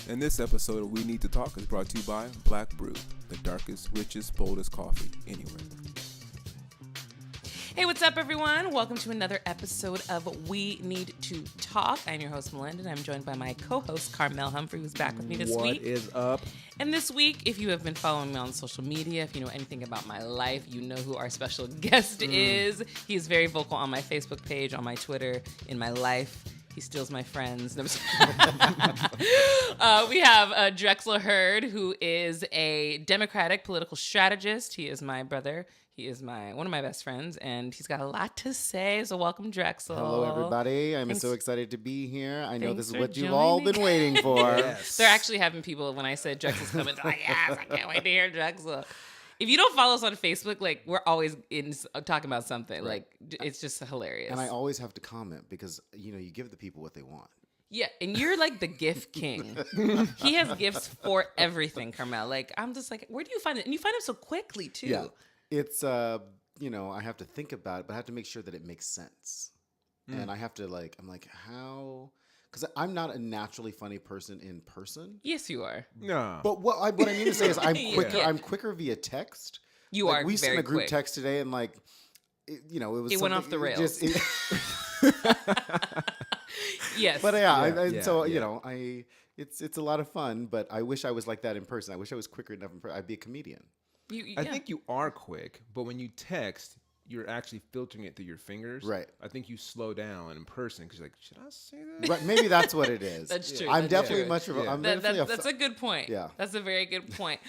And this episode of We Need to Talk is brought to you by Black Brew, the darkest, richest, boldest coffee anywhere. Hey, what's up, everyone? Welcome to another episode of We Need to Talk. I'm your host, Malynda, and I'm joined by my co-host, Karmel Humphrey, who's back with me this week. What is up? And this week, if you have been following me on social media, if you know anything about my life, you know who our special guest is. He is very vocal on my Facebook page, on my Twitter, in my life. He steals my friends. We have Drexel Hurd, who is a Democratic political strategist. He is my brother. He is one of my best friends, and he's got a lot to say. So welcome, Drexel. Hello, everybody. I'm so excited to be here. I know this is what you've joining. all been waiting for. Yes. They're actually having people, when I said Drexel's coming, they're like, yes, I can't wait to hear Drexel. If you don't follow us on Facebook, like, we're always talking about something. Right. Like, it's just hilarious. And I always have to comment because, you give the people what they want. Yeah, and you're like the gift king. He has gifts for everything, Karmel. Like, I'm just like, where do you find it? And you find them so quickly, too. Yeah. It's, I have to think about it, but I have to make sure that it makes sense. And I have to, I'm like, how... Because I'm not a naturally funny person in person. Yes, you are. No. But what I mean to say is I'm quicker. Yeah. I'm quicker via text. You are We very sent a group quick. text today, and it went off the rails. Yes. But Yeah. it's a lot of fun. But I wish I was like that in person. I wish I was quicker enough in person. I'd be a comedian. I think you are quick, but when you text, you're actually filtering it through your fingers. Right. I think you slow down in person because you're like, should I say that? Right, maybe that's what it is. That's true. I'm That's definitely true. much of a. Yeah. I'm definitely That's a good point. Yeah. That's a very good point.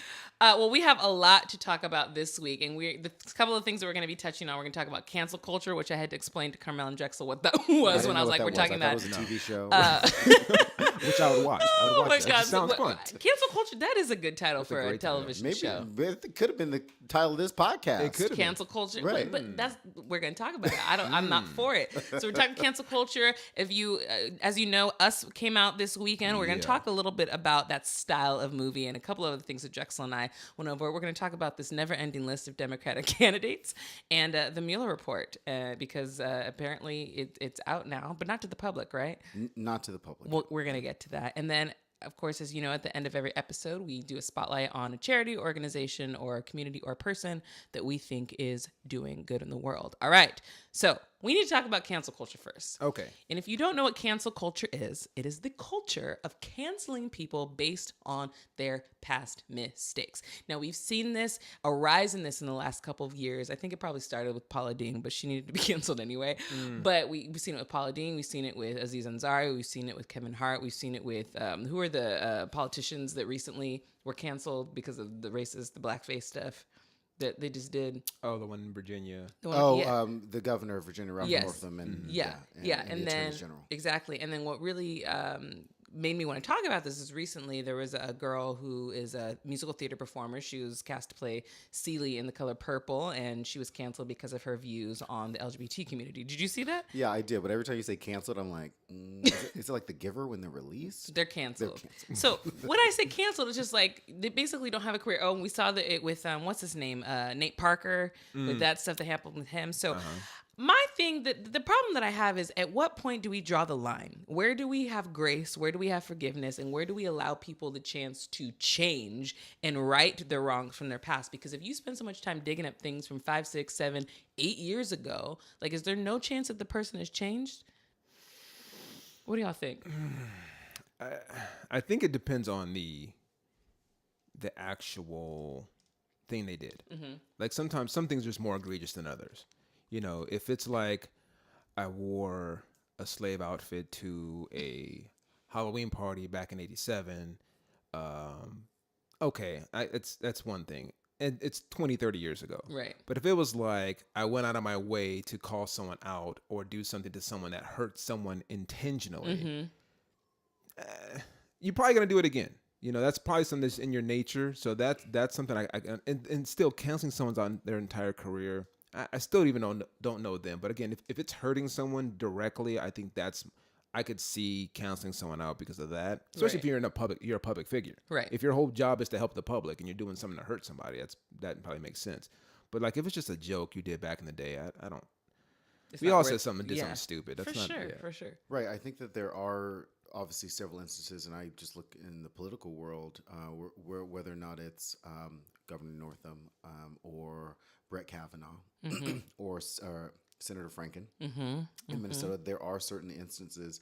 Well, we have a lot to talk about this week, and the couple of things that we're going to be touching on. We're going to talk about cancel culture, which I had to explain to Karmel and Drexel what that was when I was like, we're talking about. It was a TV show. Which I would watch. I would Oh watch my that. It God! just sounds fun. Cancel culture. That is a good title for a great television Maybe show. it could have been the title of this podcast. It could have been. Cancel culture, Right. but that's we're going to talk about it. I'm not for it. So we're talking cancel culture. If you, as you know, Us came out this weekend. We're going to talk a little bit about that style of movie and a couple of other things that Drexel and I went over. We're going to talk about this never-ending list of Democratic candidates and the Mueller report because apparently it's out now, but not to the public, right? Not to the public. Well, we're going to get to that, and then. Of course, as you know, at the end of every episode, we do a spotlight on a charity, organization, or community or person that we think is doing good in the world. All right. So we need to talk about cancel culture first. Okay. And if you don't know what cancel culture is, it is the culture of canceling people based on their past mistakes. Now, we've seen a rise in this in the last couple of years. I think it probably started with Paula Deen, but she needed to be canceled anyway. But we've seen it with Paula Deen. We've seen it with Aziz Ansari. We've seen it with Kevin Hart. We've seen it with, who are the politicians that recently were canceled because of the racist, the blackface stuff that they just did? Oh, the one in Virginia. The governor of Virginia, Ralph Northam, and and the then Attorney General. exactly, and then what really made me want to talk about this is recently there was a girl who is a musical theater performer. She was cast to play Celie in The Color Purple, and she was canceled because of her views on the LGBT community. Did you see that? Yeah, I did. But every time you say canceled, I'm like, is it like The Giver when they're released? They're canceled. So when I say canceled, it's just like they basically don't have a career. Oh, and we saw it with what's his name, Nate Parker, with that stuff that happened with him. So. My thing, the problem that I have is at what point do we draw the line? Where do we have grace? Where do we have forgiveness? And where do we allow people the chance to change and right their wrongs from their past? Because if you spend so much time digging up things from 5, 6, 7, 8 years ago, like, is there no chance that the person has changed? What do y'all think? I think it depends on the actual thing they did. Like sometimes some things are just more egregious than others. If it's like I wore a slave outfit to a Halloween party back in '87, okay, that's one thing. And it's 20, 30 years ago. Right. But if it was like I went out of my way to call someone out or do something to someone that hurt someone intentionally, you're probably going to do it again. That's probably something that's in your nature. So that's something and still canceling someone's on their entire career. I still even don't know them. But again, if it's hurting someone directly, I think I could see canceling someone out because of that. Especially if you're a public figure. Right. If your whole job is to help the public and you're doing something to hurt somebody, that probably makes sense. But like if it's just a joke you did back in the day, I don't. We all said something, did something stupid. That's for sure. Right. I think that there are obviously several instances, and I just look in the political world, whether or not it's Governor Northam or Brett Kavanaugh or Senator Franken in Minnesota, there are certain instances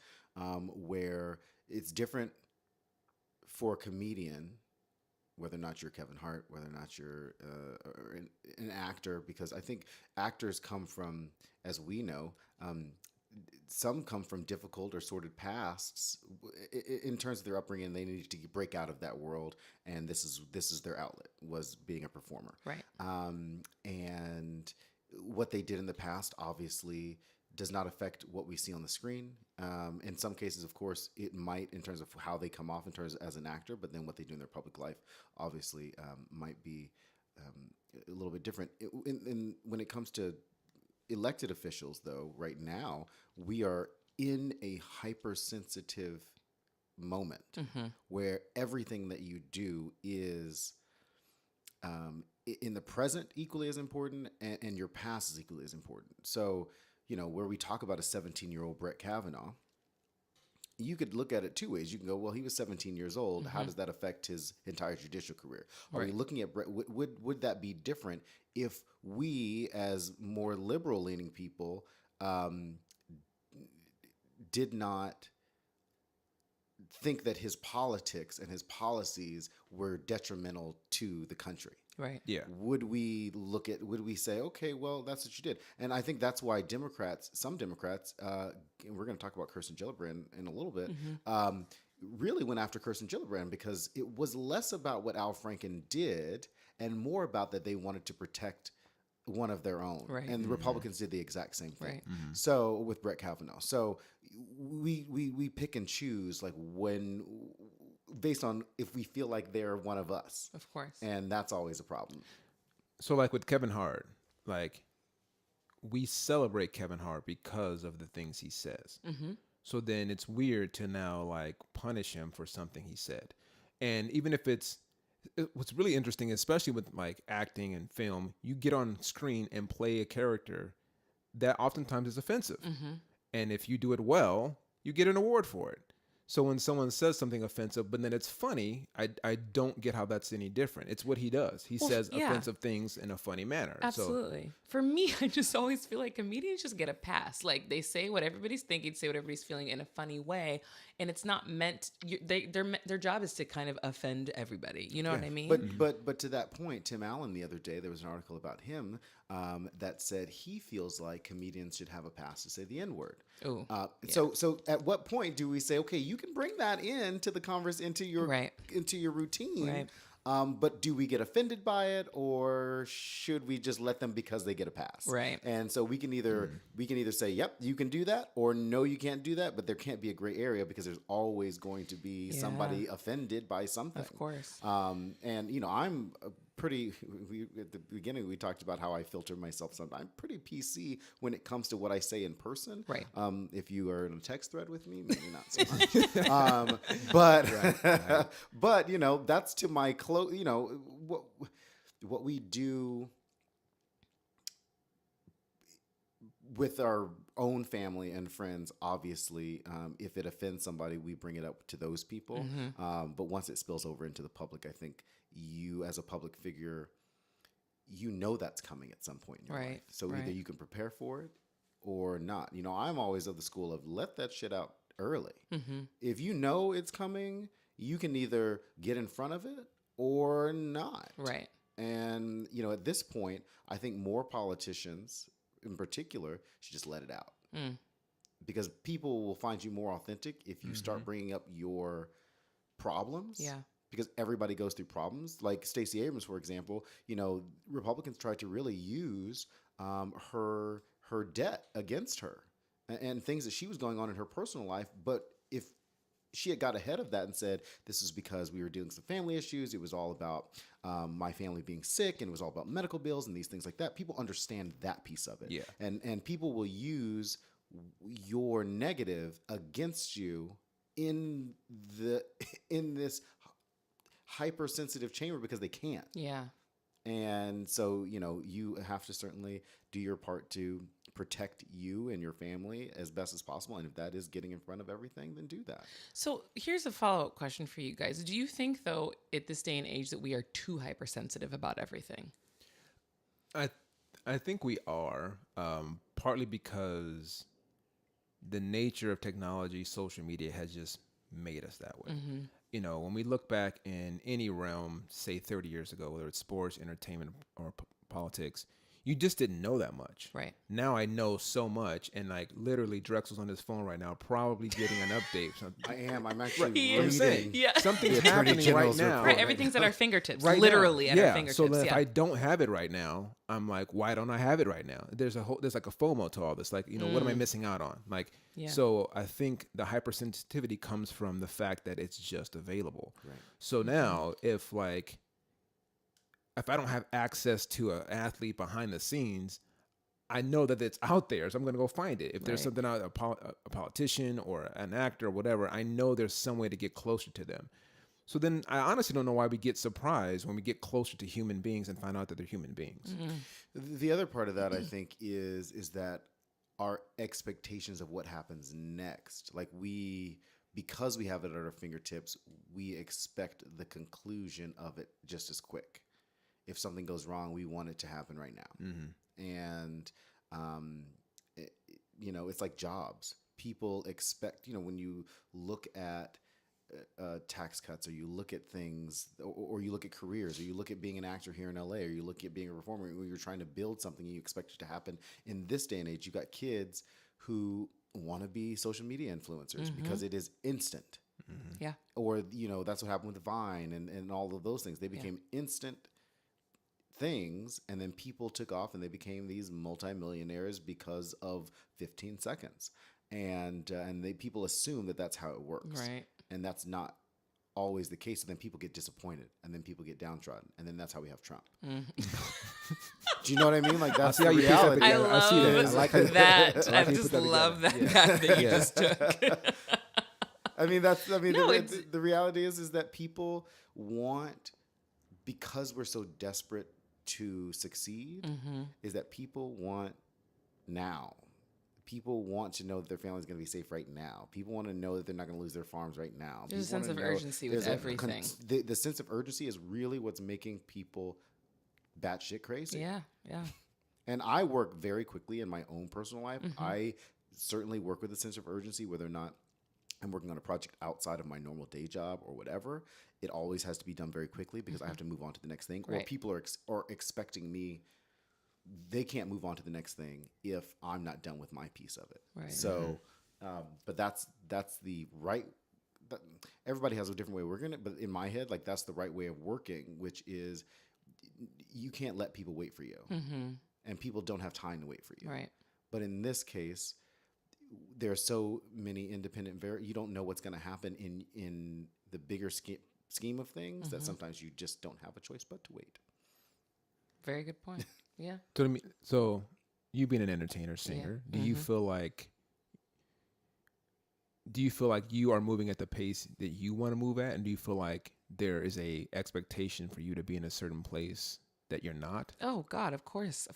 where it's different for a comedian, whether or not you're Kevin Hart, whether or not you're an actor, because I think actors come from, as we know, some come from difficult or sordid pasts in terms of their upbringing. They need to break out of that world, and this is their outlet, was being a performer. Right. And what they did in the past obviously does not affect what we see on the screen. In some cases, of course, it might in terms of how they come off in terms as an actor, but then what they do in their public life obviously might be a little bit different. When it comes to elected officials, though, right now, we are in a hypersensitive moment where everything that you do is in the present equally as important, and your past is equally as important. So, where we talk about a 17-year-old Brett Kavanaugh, you could look at it two ways. You can go, well, he was 17 years old. How does that affect his entire judicial career? Are we looking at Brett? Would that be different if we, as more liberal-leaning people, did not think that his politics and his policies were detrimental to the country? Right. Yeah. Would we say, okay, well, that's what you did? And I think that's why some Democrats, and we're going to talk about Kirsten Gillibrand in a little bit, really went after Kirsten Gillibrand because it was less about what Al Franken did and more about that they wanted to protect one of their own. Right. And the Republicans did the exact same thing. Right. So with Brett Kavanaugh. So we pick and choose like when, based on if we feel like they're one of us. Of course. And that's always a problem. So like with Kevin Hart, like we celebrate Kevin Hart because of the things he says. So then it's weird to now like punish him for something he said. And even if what's really interesting, especially with like acting and film, you get on screen and play a character that oftentimes is offensive. And if you do it well, you get an award for it. So when someone says something offensive, but then it's funny, I don't get how that's any different. It's what he does. He says offensive things in a funny manner. Absolutely. For me, I just always feel like comedians just get a pass. Like they say what everybody's thinking, say what everybody's feeling in a funny way, and it's not meant. Their job is to kind of offend everybody. You know what I mean? But to that point, Tim Allen the other day, there was an article about him that said he feels like comedians should have a pass to say the N-word. Ooh, So at what point do we say, okay, you can bring that into the into your routine, Right. But do we get offended by it, or should we just let them because they get a pass? Right. And so we can either say, yep, you can do that, or no, you can't do that. But there can't be a gray area because there's always going to be somebody offended by something. Of course. And I'm at the beginning we talked about how I filter myself sometimes. I'm pretty PC when it comes to what I say in person. Right. If you are in a text thread with me, maybe not so much. But that's to my close. What we do with our own family and friends, obviously, if it offends somebody, we bring it up to those people. But once it spills over into the public, I think you, as a public figure, that's coming at some point in your life. So either you can prepare for it or not. I'm always of the school of let that shit out early. If you know it's coming, you can either get in front of it or not. Right. And, at this point, I think more politicians in particular should just let it out. Because people will find you more authentic if you start bringing up your problems. Yeah. Because everybody goes through problems. Like Stacey Abrams, for example, Republicans tried to really use her debt against her and things that she was going on in her personal life. But if she had got ahead of that and said, this is because we were dealing with some family issues, it was all about my family being sick, and it was all about medical bills and these things like that, people understand that piece of it. Yeah. And people will use your negative against you in this hypersensitive chamber because they can't. Yeah. And so, you have to certainly do your part to protect you and your family as best as possible. And if that is getting in front of everything, then do that. So here's a follow-up question for you guys. Do you think, though, at this day and age that we are too hypersensitive about everything? I think we are, partly because the nature of technology, social media has just made us that way. You know, when we look back in any realm, say 30 years ago, whether it's sports, entertainment, or politics, you just didn't know that much. Right. Now I know so much, and like literally Drexel's on his phone right now, probably getting an update. I am. I'm actually He I'm is. saying Yeah. something's The Attorney happening right General's now. report. Right, everything's at our fingertips, Right literally now. at our Yeah. fingertips. So then if yeah. I don't have it right now, I'm like, why don't I have it right now? There's like a FOMO to all this. Like, you know, what am I missing out on? Like, Yeah. so I think the hypersensitivity comes from the fact that it's just available. Right. So now if I don't have access to an athlete behind the scenes, I know that it's out there, so I'm going to go find it. If there's Right. something out, a politician or an actor or whatever, I know there's some way to get closer to them. So then I honestly don't know why we get surprised when we get closer to human beings and find out that they're human beings. The other part of that, I think, is that our expectations of what happens next. Like because we have it at our fingertips, we expect the conclusion of it just as quick. If something goes wrong, we want it to happen right now. And, you know, it's like jobs. People expect, you know, when you look at tax cuts, or you look at things, or you look at careers, or you look at being an actor here in LA, or you look at being a performer, when you're trying to build something and you expect it to happen in this day and age, you got kids who want to be social media influencers because it is instant. Yeah. Or, you know, that's what happened with Vine and all of those things. They became instant things, and then people took off and they became these multimillionaires because of 15 seconds. And people assume that that's how it works. Right. And that's not always the case. And then people get disappointed, and then people get downtrodden, and then that's how we have Trump. Do you know what I mean? Like, that's see the how you piece that reality. I together. love see that. I like how you- that. I like I how you just put that love that together. guy that you just took. No, the reality is that people want, because we're so desperate to succeed, is that people want now. People want to know that their family's going to be safe right now. People want to know that they're not going to lose their farms right now. There's a People sense wanna of know urgency with there's everything. The sense of urgency is really what's making people batshit crazy. Yeah. Yeah. And I work very quickly in my own personal life. I certainly work with a sense of urgency, whether or not I'm working on a project outside of my normal day job or whatever. It always has to be done very quickly because I have to move on to the next thing. Or Right. people are expecting me. They can't move on to the next thing if I'm not done with my piece of it. Right. So, but that's the right. Everybody has a different way of working it, but in my head, like, that's the right way of working, which is you can't let people wait for you, and people don't have time to wait for you. Right. But in this case, there are so many independent. You don't know what's going to happen in the bigger scheme of things that sometimes you just don't have a choice but to wait. Very good point. Yeah. So you being an entertainer, singer, do you feel like you are moving at the pace that you want to move at, and do you feel like there is a expectation for you to be in a certain place that you're not? Oh God, of course.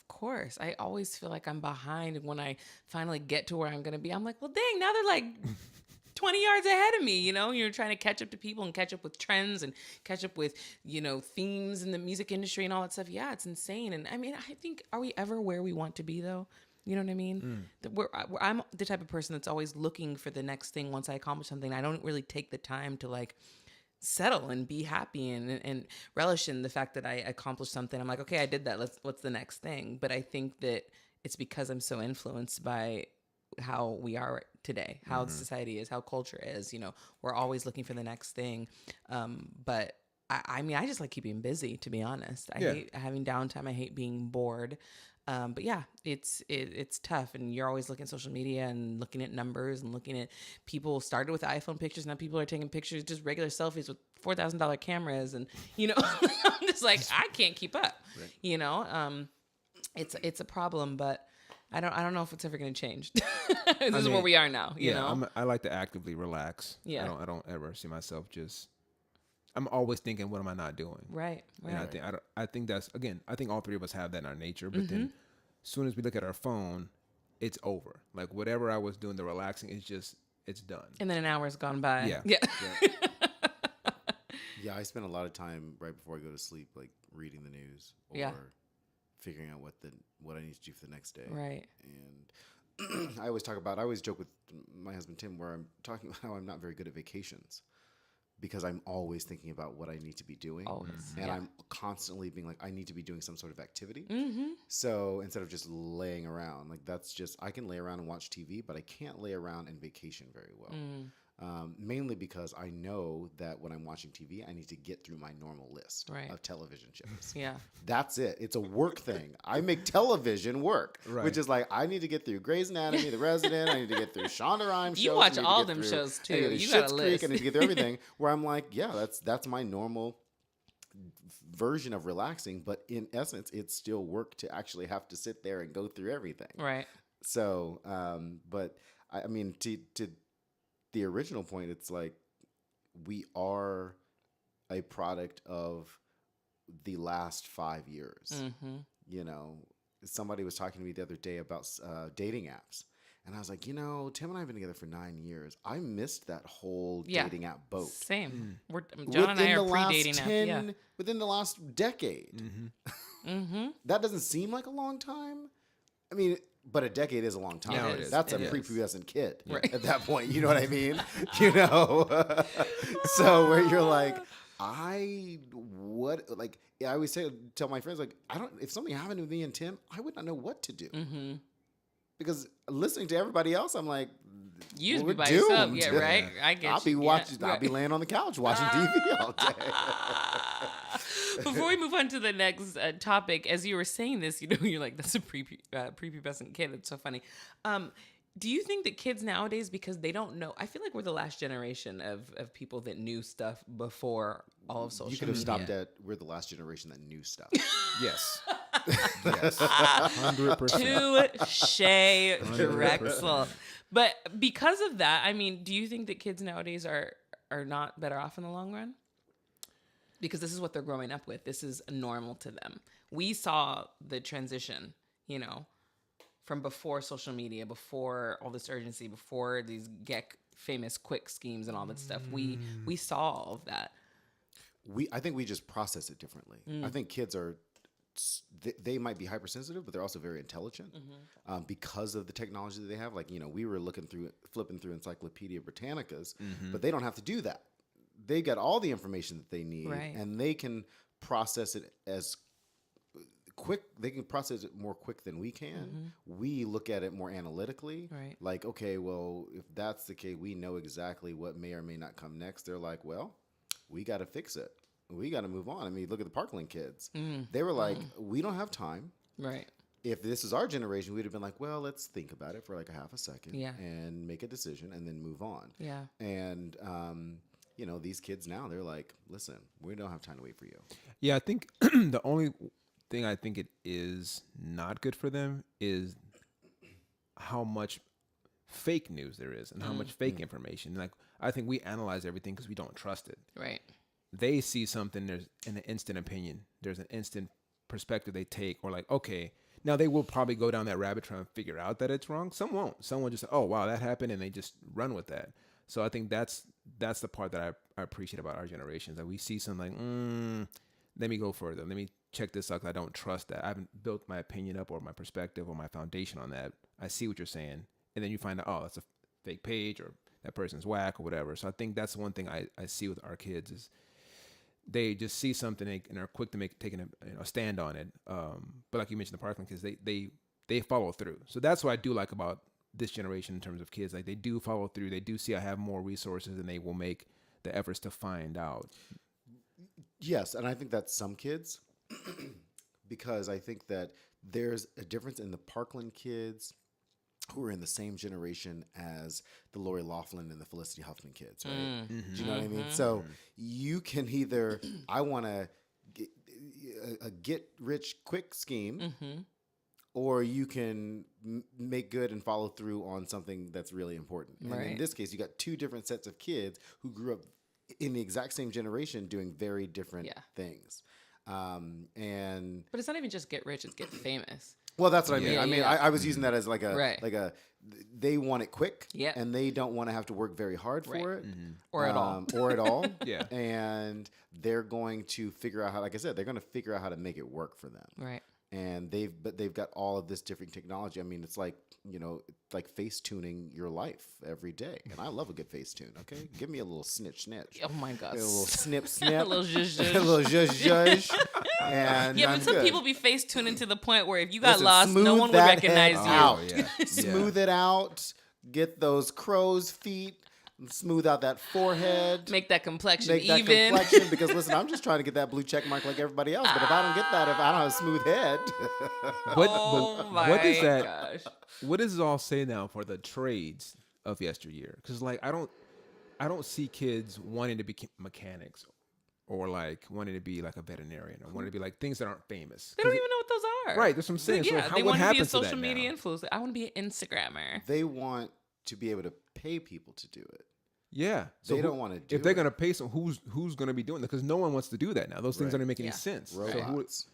I always feel like I'm behind, and when I finally get to where I'm gonna be, I'm like, well, dang, now they're like 20 yards ahead of me. You know, you're trying to catch up to people and catch up with trends and catch up with, you know, themes in the music industry and all that stuff. Yeah, it's insane. And I mean, I think, are we ever where we want to be though? You know what I mean? I'm the type of person that's always looking for the next thing. Once I accomplish something, I don't really take the time to like settle and be happy and relish in the fact that I accomplished something. I'm like, okay, I did that. What's the next thing? But I think that it's because I'm so influenced by how we are today, how society is, how culture is. You know, we're always looking for the next thing. But I mean, I just like keeping busy, to be honest. I hate having downtime. I hate being bored. But yeah, it's tough, and you're always looking at social media and looking at numbers and looking at people started with iPhone pictures. Now people are taking pictures, just regular selfies with $4,000 cameras. And, you know, I'm just like, I can't keep up, you know? It's a problem, but I don't know if it's ever going to change. This is where we are now, you know? I like to actively relax. Yeah. I don't ever see myself I'm always thinking, what am I not doing? Right. And I think that's, again, I think all three of us have that in our nature. But then as soon as we look at our phone, it's over. Like whatever I was doing, the relaxing is just it's done. And then an hour's gone by. Yeah. Yeah. Yeah, I spend a lot of time right before I go to sleep, like reading the news or Yeah. figuring out what I need to do for the next day. Right. And I always joke with my husband Tim, where I'm talking about how I'm not very good at vacations because I'm always thinking about what I need to be doing. Always. And Yeah. I'm constantly being like, I need to be doing some sort of activity. Mm-hmm. So instead of just laying around, like I can lay around and watch TV, but I can't lay around and vacation very well. Mainly because I know that when I'm watching TV, I need to get through my normal list Right. of television shows. Yeah. That's it. It's a work thing. I make television work, Right. which is like I need to get through Grey's Anatomy, The Resident. I need to get through Shonda Rhimes shows. You watch I need to all get them through- shows, I need to too. get You Schitt's got a Creek. list. I need to get through everything. Where I'm like, yeah, that's my normal version of relaxing, but in essence, it's still work to actually have to sit there and go through everything. Right. So, but I mean, to the original point, it's like we are a product of the last 5 years. Mm-hmm. You know, somebody was talking to me the other day about dating apps. And I was like, Tim and I have been together for 9 years. I missed that whole Yeah. dating app boat. Same. John and I are pre-dating now. Yeah. Within the last decade. Mm-hmm. That doesn't seem like a long time. I mean, but a decade is a long time. Yeah, it is. That's It a is. prepubescent kid Right. at that point. You know what I mean? So where you're like, I always tell my friends, like, if something happened to me and Tim, I would not know what to do. Mm-hmm. Because listening to everybody else, I'm like, You just we're be by yourself. doomed. Yeah, right? I get I'll be you. watching. Yeah, I'll be right. laying on the couch watching TV all day. Before we move on to the next topic, as you were saying this, you're like, that's a prepubescent kid. It's so funny. Do you think that kids nowadays, because they don't know, I feel like we're the last generation of people that knew stuff before all of social media. You could have stopped at, we're the last generation that knew stuff. Yes. Yes. 100%. Touche, Drexel. But because of that, I mean, do you think that kids nowadays are not better off in the long run? Because this is what they're growing up with. This is normal to them. We saw the transition, from before social media, before all this urgency, before these get famous quick schemes and all that stuff. We saw all of that. I think we just process it differently. I think kids are, they might be hypersensitive, but they're also very intelligent because of the technology that they have. Like, we were flipping through Encyclopedia Britannicas, but they don't have to do that. They got all the information that they need, Right. and they can process it as quick. They can process it more quick than we can. We look at it more analytically. Right. Like, okay, well, if that's the case, we know exactly what may or may not come next. They're like, well, we got to fix it. We got to move on. I mean, look at the Parkland kids. They were like, we don't have time. Right. If this is our generation, we'd have been like, well, let's think about it for like a half a second Yeah. and make a decision and then move on. Yeah. And, these kids now, they're like, listen, we don't have time to wait for you. Yeah, I think the only thing I think it is not good for them is how much fake news there is and how much fake information. Like, I think we analyze everything because we don't trust it. Right. They see something, there's an instant opinion, there's an instant perspective they take, or like, okay, now they will probably go down that rabbit trail and figure out that it's wrong. Some won't. Some will just say, oh, wow, that happened, and they just run with that. So I think that's the part that I appreciate about our generation, that we see something like, let me go further. Let me check this out, 'cause I don't trust that. I haven't built my opinion up or my perspective or my foundation on that. I see what you're saying. And then you find out, oh, that's a fake page, or that person's whack, or whatever. So I think that's one thing I see with our kids is they just see something and are quick to taking a stand on it. But like you mentioned, the Parkland kids, they follow through. So that's what I do like about this generation in terms of kids. Like, they do follow through. They do see I have more resources, and they will make the efforts to find out. Yes, and I think that's some kids because I think that there's a difference in the Parkland kids who are in the same generation as the Lori Loughlin and the Felicity Huffman kids, right? Do you know what I mean? So you can either, I want to get rich quick scheme, or you can make good and follow through on something that's really important. And in Right. this case, you got two different sets of kids who grew up in the exact same generation doing very different things. And But it's not even just get rich; it's get famous. Well, that's what I mean. Yeah, I mean, yeah. I was using that as Right. they want it quick, Yep. and they don't want to have to work very hard for it, Or at all. or at all. Yeah. And they're going to figure out how, like I said, they're going to figure out how to make it work for them. Right. And they've got all of this different technology. I mean, it's like, like face tuning your life every day. And I love a good face tune. Okay, give me a little snitch. Oh my God. A little snip, A little zhuzh, zhuzh. a little zhuzh. And Yeah, I'm but some good. people be face tuning to the point where if you got Listen, lost, no smooth one would that recognize head you. out. Yeah. Smooth it out. Get those crow's feet. Smooth out that forehead. Make that complexion Make that even. complexion, because listen, I'm just trying to get that blue check mark like everybody else. But if I don't get that, if I don't have a smooth head, Oh my what does that? gosh. What does it all say now for the trades of yesteryear? Because like I don't see kids wanting to be mechanics or like wanting to be like a veterinarian or wanting to be like things that aren't famous. They don't even know what those are. Right, that's what I'm saying. So Yeah, how- they what want to be a happens to that social media now? influencer. I want to be an Instagrammer. they want to be able to pay people to do it. Yeah, They don't wanna do If they're it. gonna pay some, who's gonna be doing that? Because no one wants to do that now. Those things Right. don't make any Yeah. sense. So Robots.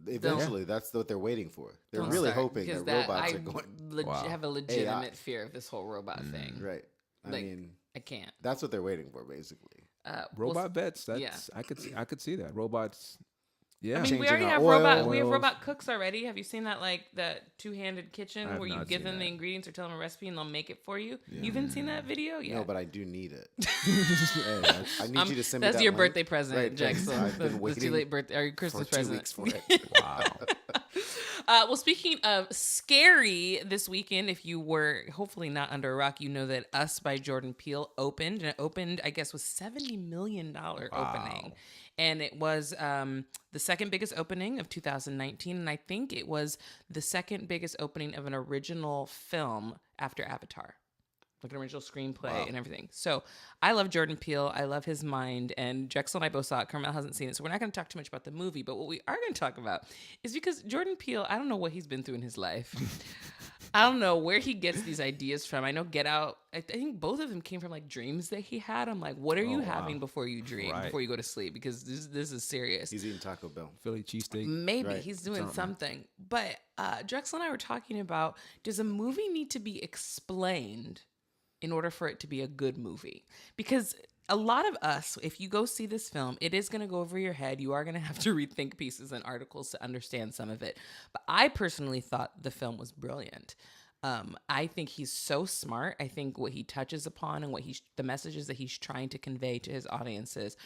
Eventually, that's what they're waiting for. They're Don't really start, hoping because that robots I are going. Wow. have a legitimate fear of this whole robot thing. Right. I Like, mean, I can't. that's what they're waiting for, basically. robot vets. That's yeah. I could see that robots. Yeah, I mean, we Changing already our have oil. we have Oils. robot cooks already. Have you seen that, like that two-handed I kitchen have where you not give seen them the that. ingredients or tell them a recipe and they'll make it for you? You haven't seen that video? Yeah. No, but I do need it. Hey, that's- I need you to send me That's that your link. birthday present, Right, thanks. Jackson. I've been That's waiting your late birthday or your for Christmas 2 present. weeks for it. wow. Well, speaking of scary, this weekend, if you were hopefully not under a rock, you know that Us by Jordan Peele opened, and it opened, I guess, was $70 million opening. And it was the second biggest opening of 2019. And I think it was the second biggest opening of an original film after Avatar. Like an original screenplay and everything. So I love Jordan Peele. I love his mind. And Drexel and I both saw it. Karmel hasn't seen it. So we're not going to talk too much about the movie. But what we are going to talk about is because Jordan Peele, I don't know what he's been through in his life. I don't know where he gets these ideas from. I know Get Out, I think both of them came from like dreams that he had. I'm like, what are you having before you dream, Right. before you go to sleep? Because this is serious. He's eating Taco Bell. Philly cheesesteak. Maybe Right. he's doing something. But Drexel and I were talking about, does a movie need to be explained in order for it to be a good movie? Because a lot of us, if you go see this film, it is going to go over your head. You are going to have to rethink pieces and articles to understand some of it. But I personally thought the film was brilliant. I think he's so smart. I think what he touches upon and the messages that he's trying to convey to his audiences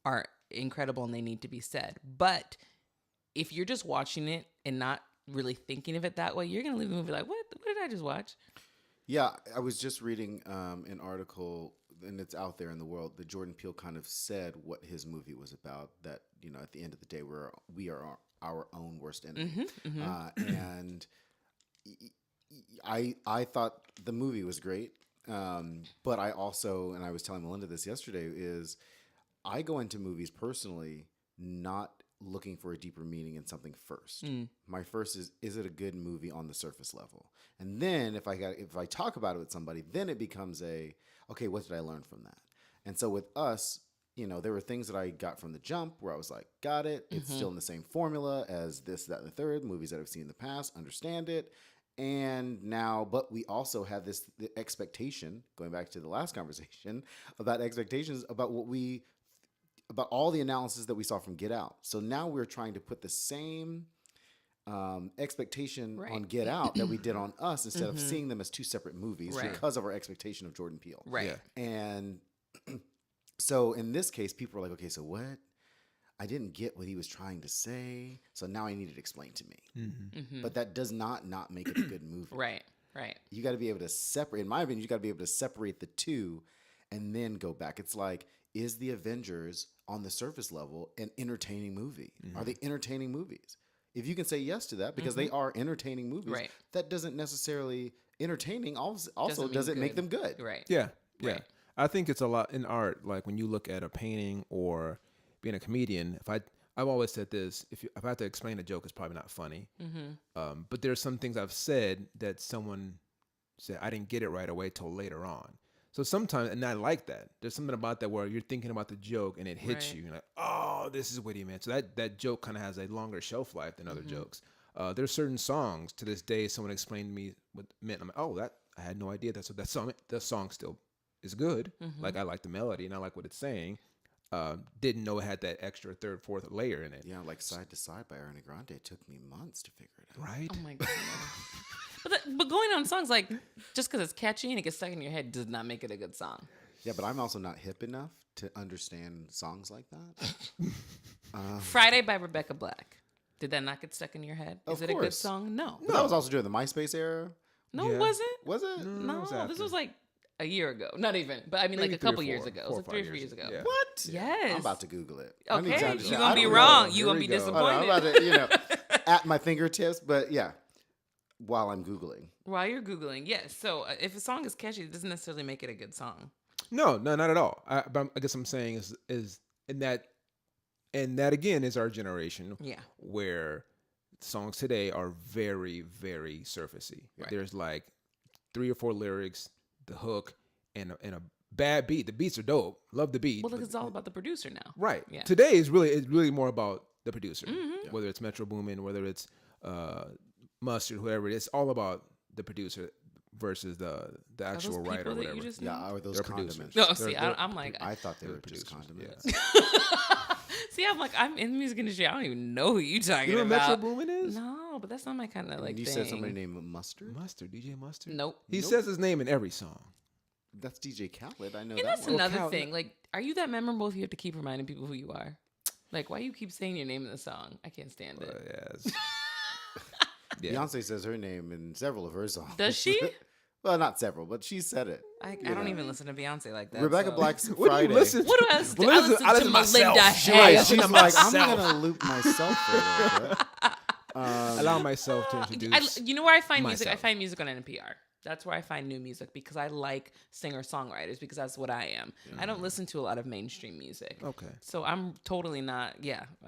are incredible and they need to be said. But if you're just watching it and not really thinking of it that way, you're going to leave the movie like, what did I just watch? Yeah, I was just reading an article, and it's out there in the world, that Jordan Peele kind of said what his movie was about, that, at the end of the day, we are our own worst enemy. And I thought the movie was great, but I also, and I was telling Malynda this yesterday, is I go into movies personally not looking for a deeper meaning in something first. My first is it a good movie on the surface level? And then if I talk about it with somebody, then it becomes okay, what did I learn from that? And so with Us, there were things that I got from the jump where I was like, got it. It's still in the same formula as this, that, and the third movies that I've seen in the past, understand it. And now, but we also have the expectation, going back to the last conversation, about expectations about about all the analysis that we saw from Get Out. So now we're trying to put the same expectation on Get Out that we did on Us, instead of seeing them as two separate movies because of our expectation of Jordan Peele. Right. Yeah. And so in this case, people are like, okay, so what? I didn't get what he was trying to say, so now I need it explained to me. But that does not make it a good movie. Right. You got to be able to separate, in my opinion, you got to be able to separate the two and then go back. It's like, is the Avengers on the surface level an entertaining movie? Are they entertaining movies? If you can say yes to that, because they are entertaining movies, that doesn't necessarily, entertaining also doesn't make them good. Right. Yeah, yeah. Right. I think it's a lot in art. Like when you look at a painting or being a comedian, I've always said this: if I have to explain a joke, it's probably not funny. But there's some things I've said that someone said I didn't get it right away till later on. So sometimes, and I like that. There's something about that where you're thinking about the joke and it hits you. You're like, oh, this is what he meant. So that joke kind of has a longer shelf life than other jokes. There's certain songs to this day. Someone explained to me what it meant. I'm like, oh, that I had no idea. That's what that song. That song still is good. Like I like the melody and I like what it's saying. Didn't know it had that extra third, fourth layer in it. Yeah, like Side to Side by Ariana Grande. It took me months to figure it out. Right. Oh my god. But going on songs, like, just because it's catchy and it gets stuck in your head does not make it a good song. Yeah, but I'm also not hip enough to understand songs like that. Friday by Rebecca Black. Did that not get stuck in your head? Is Of it a good course. song? No. But that was also during the MySpace era. No, Yeah. it wasn't. Was it? No, was this after. was like a year ago. Not even. But I mean, Maybe like a 3 or couple years 4, ago. It 4 was or like 3 or 5 4 years years ago. ago. Yeah. What? Yes. I'm about to Google it. I need to Okay. understand. You're I going to be don't wrong. know. You're going to be Here we go. disappointed. I'm about to, at my fingertips, but yeah, while I'm Googling. While you're Googling, yes. So if a song is catchy, it doesn't necessarily make it a good song. No, not at all. But I guess I'm saying is in that, and that again is our generation. Yeah. Where songs today are very, very surfacey. Right. There's like 3 or 4 lyrics, the hook, and a bad beat. The beats are dope. Love the beat. Well, but- it's all about the producer now. right. Yeah. Today is really more about the producer. Mhm. Whether it's Metro Boomin, whether it's Mustard, whoever it is, all about the producer versus the actual those writer people or that you whatever. just Yeah, named? are those They're condiments? producers. No, They're- see, they're- I'm like, I thought they they're were just producers, condiments. see, I'm like, I'm in the music industry. I don't even know who you talking You know what Metro about. Boomin is? No, but that's not my kind of like you thing. said somebody named Mustard? Mustard, DJ Mustard. Nope. He Nope. says his name in every song. That's DJ Khaled. I know And that that's one. another Cal- thing. Like, are you that memorable if you have to keep reminding people who you are? Like, why you keep saying your name in the song? I can't stand it. Yes. Yeah. Beyonce says her name in several of her songs. Does she? Well, not several, but she said it. I don't even listen to Beyonce like that. Rebecca so. Black's What do Friday. you listen? What do I listen to? Well, I listen- listen I to listen to myself. Malynda She Hale. likes- She's to like, I'm myself. gonna loop myself for a little bit. Allow myself to introduce. You know where I find music? I myself. find music on NPR. That's where I find new music because I like singer-songwriters because that's what I am. I don't listen to a lot of mainstream music. Okay. So I'm totally not,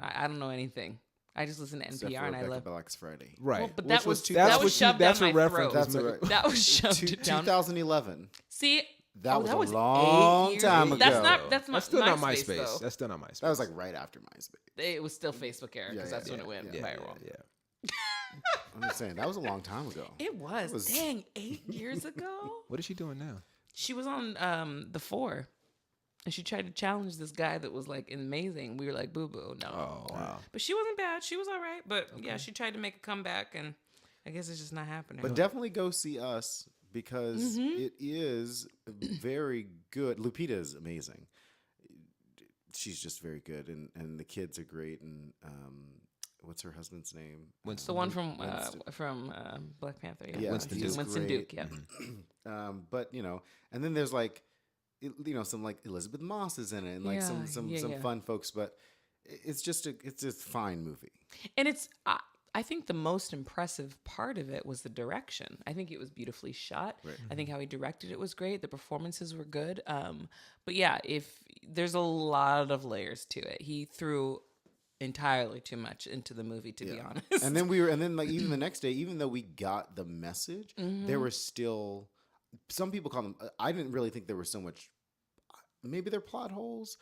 I don't know anything. I just listen to Except NPR for and I Rebecca love. Black's Friday. Right. Well, but Which that was was two- that that's was what she- shoved that's down her my reference. throat. That's right. That was shoved down. 2011. See, That was a 8 long years time That's ago. not. That's That's still not MySpace, MySpace. though. That's still not MySpace. That was like right after MySpace. It was still Facebook era because Yeah, that's when yeah, it went yeah, viral. yeah. I'm just saying that was a long time ago. It was. It was- Dang, 8 years ago. What is she doing now? She was on The Four, and she tried to challenge this guy that was like amazing. We were like, boo boo, no. Oh wow. But she wasn't bad. She was all right. But yeah, she tried to make a comeback, and I guess it's just not happening. But definitely go see Us because it is very good. Lupita is amazing. She's just very good, and the kids are great. And what's her husband's name? It's the one from Winston. Black Panther. Yeah, Winston he's Duke. Winston great. Duke. Yeah. But and then there's like, some like Elizabeth Moss is in it, and like Yeah, some yeah. fun folks. But it's just a fine movie. And I think the most impressive part of it was the direction. I think it was beautifully shot. Right. I think how he directed it was great. The performances were good. But yeah, if there's a lot of layers to it, he threw entirely too much into the movie, to be honest. And then like even the next day, even though we got the message, there were still some people call them. I didn't really think there was so much. Maybe they're plot holes,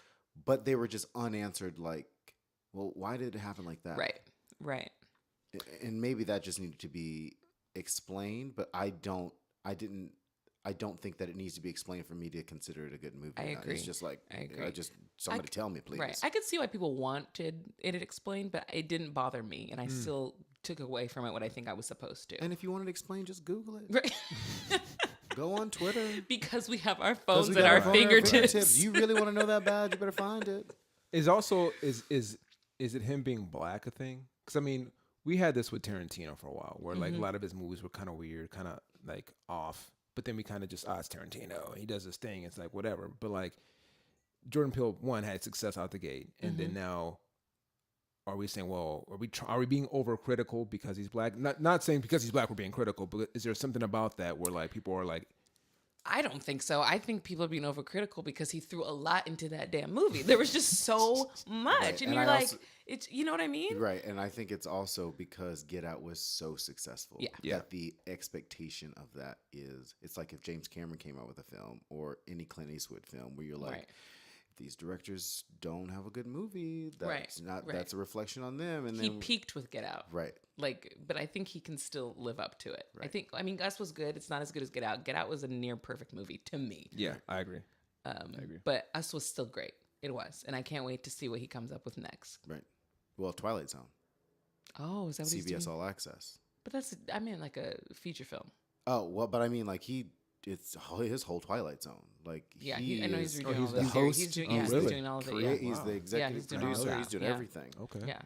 but they were just unanswered. Like, well, why did it happen like that? Right. And maybe that just needed to be explained. But I don't think that it needs to be explained for me to consider it a good movie. I Now, agree. It's just like I agree. Somebody tell me, please. Right. I could see why people wanted it explained, but it didn't bother me. And I still took away from it what I think I was supposed to. And if you want it explained, just Google it. Right. Go on Twitter. Because we have our 'Cause phones we at got our phone at fingertips. You really want to know that bad? You better find it. Is also is it him being black a thing? Because I mean, we had this with Tarantino for a while, where like a lot of his movies were kind of weird, kind of like off. But then we kind of just it's Tarantino, and he does his thing. It's like whatever. But like Jordan Peele, one had success out the gate, and then now are we saying, well, are we being overcritical because he's black? Not saying because he's black we're being critical, but is there something about that where like people are like, I don't think so. I think people are being overcritical because he threw a lot into that damn movie. There was just so much. Right. And And you're I like, also- it's, you know what I mean? Right, and I think it's also because Get Out was so successful. Yeah. That the expectation of that it's like if James Cameron came out with a film or any Clint Eastwood film where you're like, Right. these directors don't have a good movie. Right, That's not. right. That's a reflection on them. And He then peaked with Get Out. right. Like, but I think he can still live up to it. Right. I mean, Gus was good. It's not as good as Get Out. Get Out was a near perfect movie to me. Yeah, I agree. I agree. But Us was still great. It was. And I can't wait to see what he comes up with next. Right. Well, Twilight Zone, Oh, is that what he's CBS doing? All Access. But I mean like a feature film. Oh well, but I mean, like it's his wole Twilight Zone. Like Yeah, he I know is, he's redoing he's all the this. host. He's doing, Oh, yeah, really? he's doing all of it. Yeah. he's the executive he's doing all producer. that. He's doing Yeah. everything. Okay. Yeah.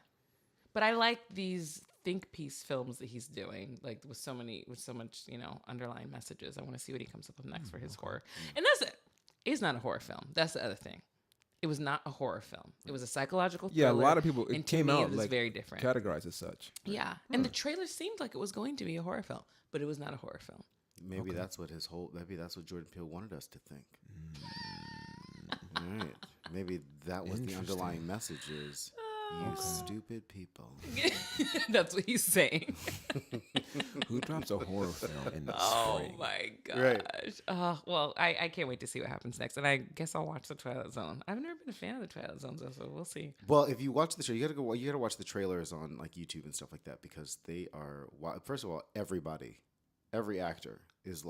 But I like these think piece films that he's doing, like with so much, underlying messages. I want to see what he comes up with next for his horror. And that's it. It's not a horror film. That's the other thing. It was not a horror film. It was a psychological thriller. Yeah, a lot of people, and it to came me, out it was like very different. categorized as such. Yeah. And the trailer seemed like it was going to be a horror film, but it was not a horror film. Maybe that's what maybe that's what Jordan Peele wanted us to think. Right. Maybe that was the underlying message is you stupid people. That's what he's saying. Who drops a horror film in the Oh spring? my gosh. Right. Well, I can't wait to see what happens next. And I guess I'll watch the Twilight Zone. I've never been a fan of the Twilight Zone, so we'll see. Well, if you watch the show, you gotta watch the trailers on like YouTube and stuff like that because they are. First of all, every actor is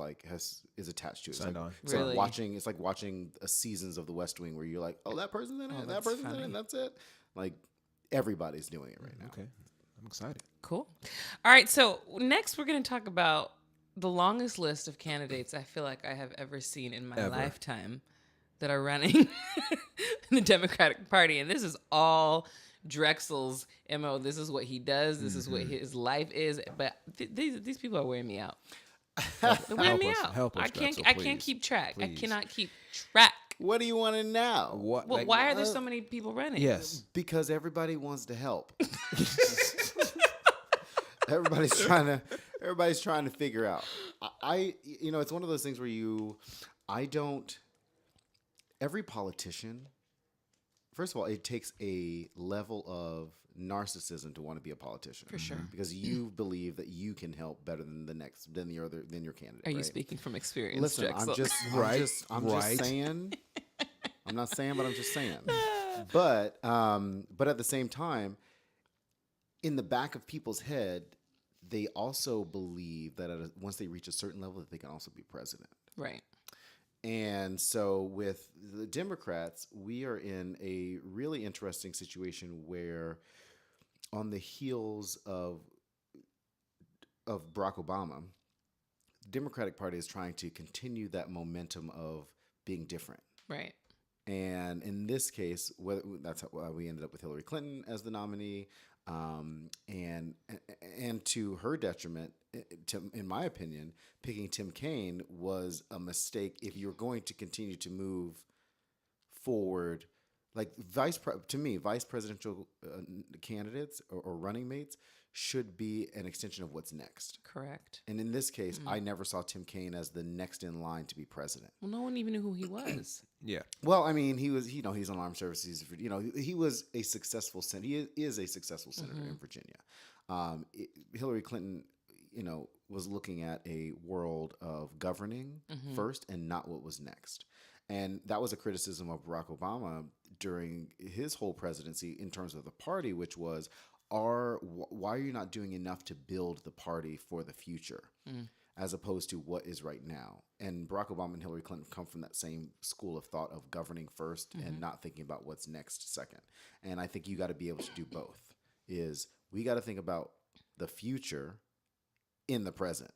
attached to it. Signed on. It's Really? like watching seasons of The West Wing where you're like, oh, that person's in it, that that's person's in it, funny. and that's it. Like everybody's doing it right now. Okay, I'm excited. Cool. All right. So next, we're going to talk about the longest list of candidates I feel like I have ever seen in my Ever. lifetime that are running in the Democratic Party. And this is all Drexel's MO. This is what he does. This is what his life is. But these people are wearing me out. They're wearing me out. Help us, I can't. Drexel, I can't please. keep track. I Please. cannot keep track. What do you want to know? What? Well, like, why are there so many people running? Yes. Because everybody wants to help. everybody's trying to figure out. It's one of those things where every politician, first of all, it takes a level of narcissism to want to be a politician. For sure. Because you believe that you can help better than your candidate. Are you right? speaking from experience, Listen, Drexel? I'm just saying. I'm not saying, but I'm just saying. But at the same time, in the back of people's head, they also believe that once they reach a certain level, that they can also be president. Right. And so with the Democrats, we are in a really interesting situation where on the heels of Barack Obama, the Democratic Party is trying to continue that momentum of being different. Right. And in this case, that's how we ended up with Hillary Clinton as the nominee. And to her detriment, in my opinion, picking Tim Kaine was a mistake if you're going to continue to move forward. Like vice presidential candidates or running mates should be an extension of what's next. Correct. And in this case, I never saw Tim Kaine as the next in line to be president. Well, no one even knew who he was. Yeah. Well, I mean, he was, he's on armed services. He was a successful senator. He is a successful senator in Virginia. Hillary Clinton, was looking at a world of governing first and not what was next. And that was a criticism of Barack Obama during his whole presidency in terms of the party, which was, why are you not doing enough to build the party for the future as opposed to what is right now? And Barack Obama and Hillary Clinton come from that same school of thought of governing first and not thinking about what's next second. And I think you got to be able to do both. We got to think about the future in the present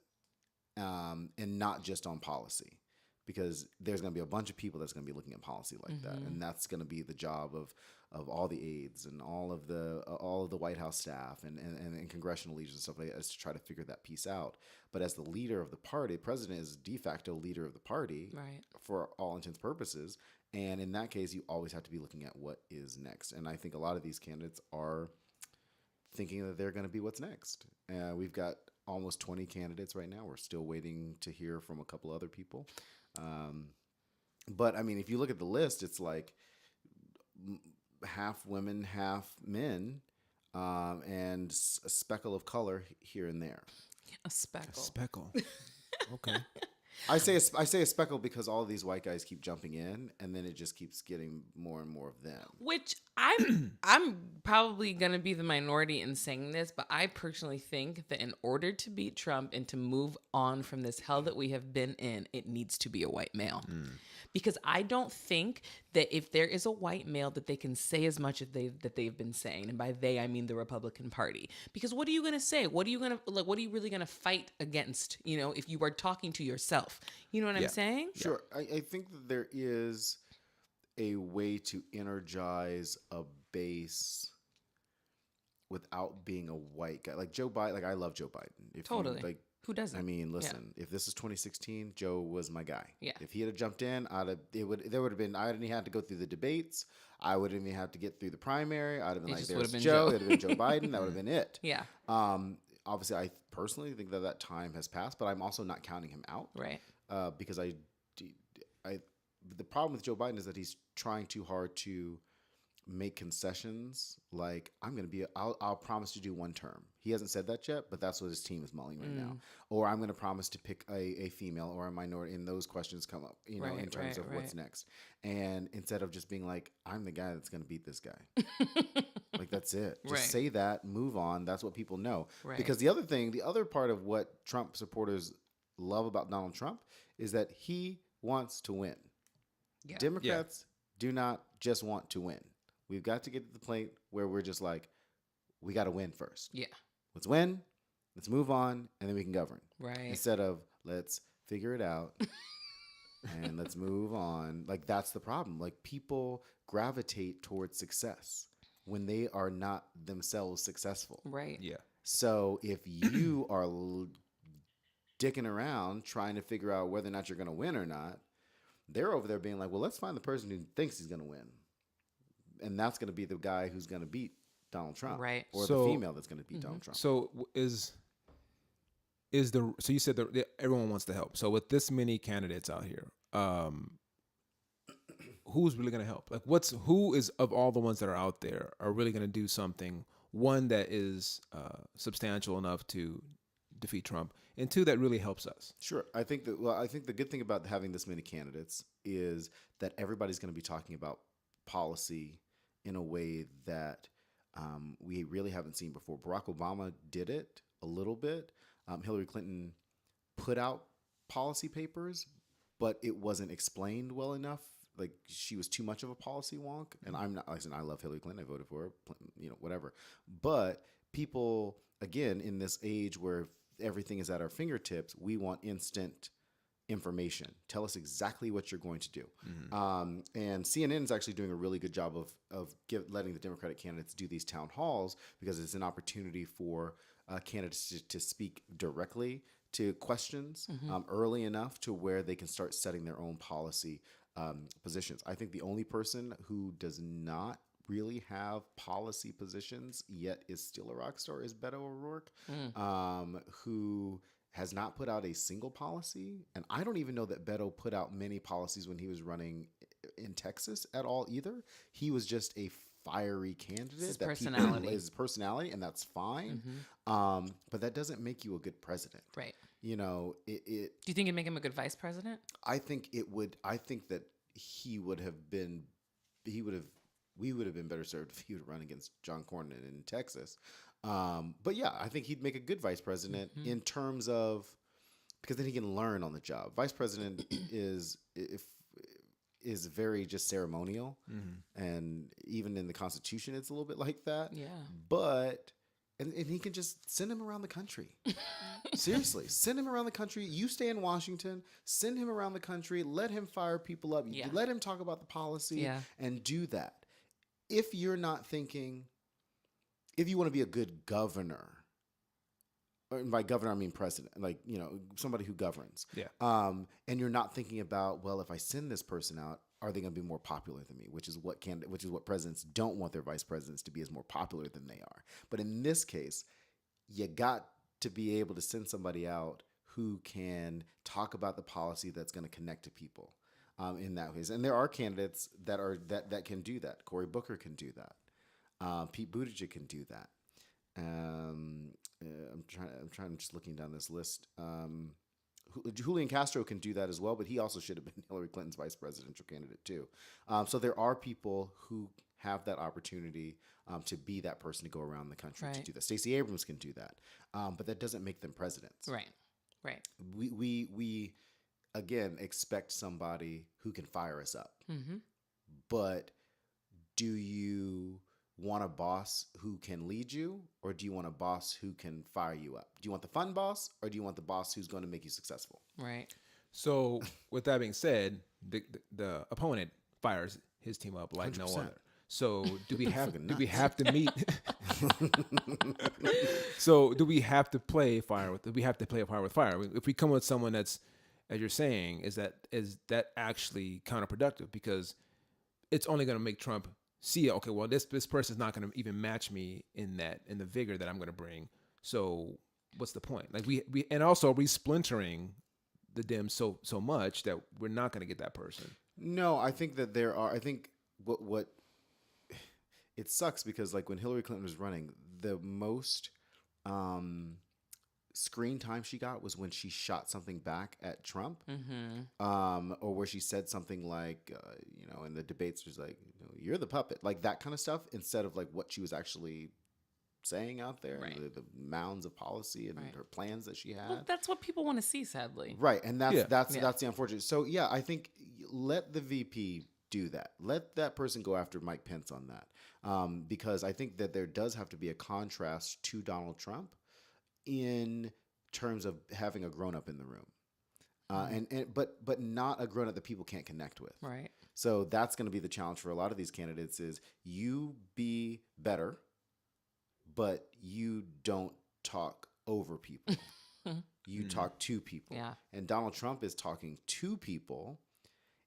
and not just on policy. Because there's going to be a bunch of people that's going to be looking at policy like that, and that's going to be the job of all the aides and all of the White House staff and congressional leaders and stuff like that, is to try to figure that piece out. But as the leader of the party, the president is de facto leader of the party, Right. for all intents and purposes. And in that case, you always have to be looking at what is next. And I think a lot of these candidates are thinking that they're going to be what's next. We've got almost 20 candidates right now. We're still waiting to hear from a couple other people. But I mean, if you look at the list, it's like half women, half men, and a speckle of color here and there. A speckle. Speckle. Okay. I say a speckle because all of these white guys keep jumping in, and then it just keeps getting more and more of them. Which I'm probably gonna be the minority in saying this, but I personally think that in order to beat Trump and to move on from this hell that we have been in, it needs to be a white male. Because I don't think that if there is a white male that they can say as much as they've been saying, and by they I mean the Republican Party. Because what are you gonna say? What are you gonna like? What are you really gonna fight against? You know, if you are talking to yourself, you know what I'm saying? Sure, I think that there is a way to energize a base without being a white guy, like Joe Biden. Like I love Joe Biden. If Totally. you, like Who doesn't? I mean, listen, if this is 2016, Joe was my guy. Yeah. If he had jumped in, there would have been, I didn't have to go through the debates. I wouldn't even have to get through the primary. I'd have been It like, just there's would've been Joe. Joe. It would have been Joe Biden. That would have been it. Yeah. Obviously, I personally think that time has passed, but I'm also not counting him out. Right. Because the problem with Joe Biden is that he's trying too hard to make concessions. Like I'll promise to do one term. He hasn't said that yet, but that's what his team is mulling right now. Or I'm going to promise to pick a female or a minority, and those questions come up, in terms of what's next. And instead of just being like, I'm the guy that's going to beat this guy. Like that's it. Just say that, move on. That's what people know. Right. Because the other part of what Trump supporters love about Donald Trump is that he wants to win. Yeah. Democrats do not just want to win. We've got to get to the point where we're just like, we got to win first. Yeah. Let's win. Let's move on, and then we can govern. Right. Instead of let's figure it out and let's move on. Like that's the problem. Like people gravitate towards success when they are not themselves successful. Right. Yeah. So if you are dicking around trying to figure out whether or not you're going to win or not, they're over there being like, well, let's find the person who thinks he's going to win. And that's going to be the guy who's going to beat Donald Trump. Right. Or So- the female that's going to beat Donald Trump. So so you said that everyone wants to help. So with this many candidates out here, who's really going to help? Like who is of all the ones that are out there are really going to do something? One that is substantial enough to defeat Trump, and two that really helps us. Sure. I think the good thing about having this many candidates is that everybody's going to be talking about policy in a way that we really haven't seen before. Barack Obama did it a little bit. Hillary Clinton put out policy papers, but it wasn't explained well enough. Like she was too much of a policy wonk. And I'm not, listen, I love Hillary Clinton. I voted for her, whatever. But people, again, in this age where everything is at our fingertips, we want instant information. Tell us exactly what you're going to do. And CNN is actually doing a really good job of letting the Democratic candidates do these town halls because it's an opportunity for candidates to speak directly to questions early enough to where they can start setting their own policy positions. I think the only person who does not really have policy positions yet is still a rock star is Beto O'Rourke, who has not put out a single policy. And I don't even know that Beto put out many policies when he was running in Texas at all either. He was just a fiery candidate. His that personality. His personality, and that's fine. But that doesn't make you a good president. Right. You know, Do you think it'd make him a good vice president? I think it would. I think that we would have been better served if he would run against John Cornyn in Texas. But yeah, I think he'd make a good vice president in terms of, because then he can learn on the job. Vice president is very just ceremonial, and even in the Constitution, it's a little bit like that. Yeah. But and he can just send him around the country. Seriously, send him around the country. You stay in Washington, send him around the country, let him fire people up, Yeah. let him talk about the policy, and do that. If you're not thinking, if you want to be a good governor, and by governor I mean president, like, you know, somebody who governs. Yeah. And you're not thinking about, well, if I send this person out, are they going to be more popular than me? Which is what presidents don't want their vice presidents to be, as more popular than they are. But in this case, you got to be able to send somebody out who can talk about the policy that's going to connect to people in that ways. And there are candidates that can do that. Cory Booker can do that. Pete Buttigieg can do that. I'm just looking down this list. Julian Castro can do that as well, but he also should have been Hillary Clinton's vice presidential candidate too. So there are people who have that opportunity to be that person to go around the country to Right. do that. Stacey Abrams can do that, but that doesn't make them presidents. Right. Right. We again expect somebody who can fire us up, Mm-hmm. but do you want a boss who can lead you, or do you want a boss who can fire you up? Do you want the fun boss, or do you want the boss who's going to make you successful? Right. So with that being said, the opponent fires his team up like no 100%. other. So do we have Fucking do we nuts. have to meet? So do we have to play fire with? Do we have to play fire with fire? If we come with someone that's, as you're saying, is that actually counterproductive, because it's only going to make Trump see, okay, well, this person's not going to even match me in the vigor that I'm going to bring. So what's the point? Like we and also re-splintering the Dems so much that we're not going to get that person. No, I think that there are. I think what it sucks because like when Hillary Clinton was running, the most screen time she got was when she shot something back at Trump, or where she said something like, in the debates, she's like, "You're the puppet," like that kind of stuff, instead of like what she was actually saying out there, Right. the mounds of policy and Right. her plans that she had. Well, that's what people want to see, sadly. Right, and that's Yeah. that's the unfortunate. So yeah, I think let the VP do that. Let that person go after Mike Pence on that, because I think that there does have to be a contrast to Donald Trump in terms of having a grown up in the room, but not a grown up that people can't connect with. Right. So that's going to be the challenge for a lot of these candidates: is you be better, but you don't talk over people. You talk to people. Yeah. And Donald Trump is talking to people,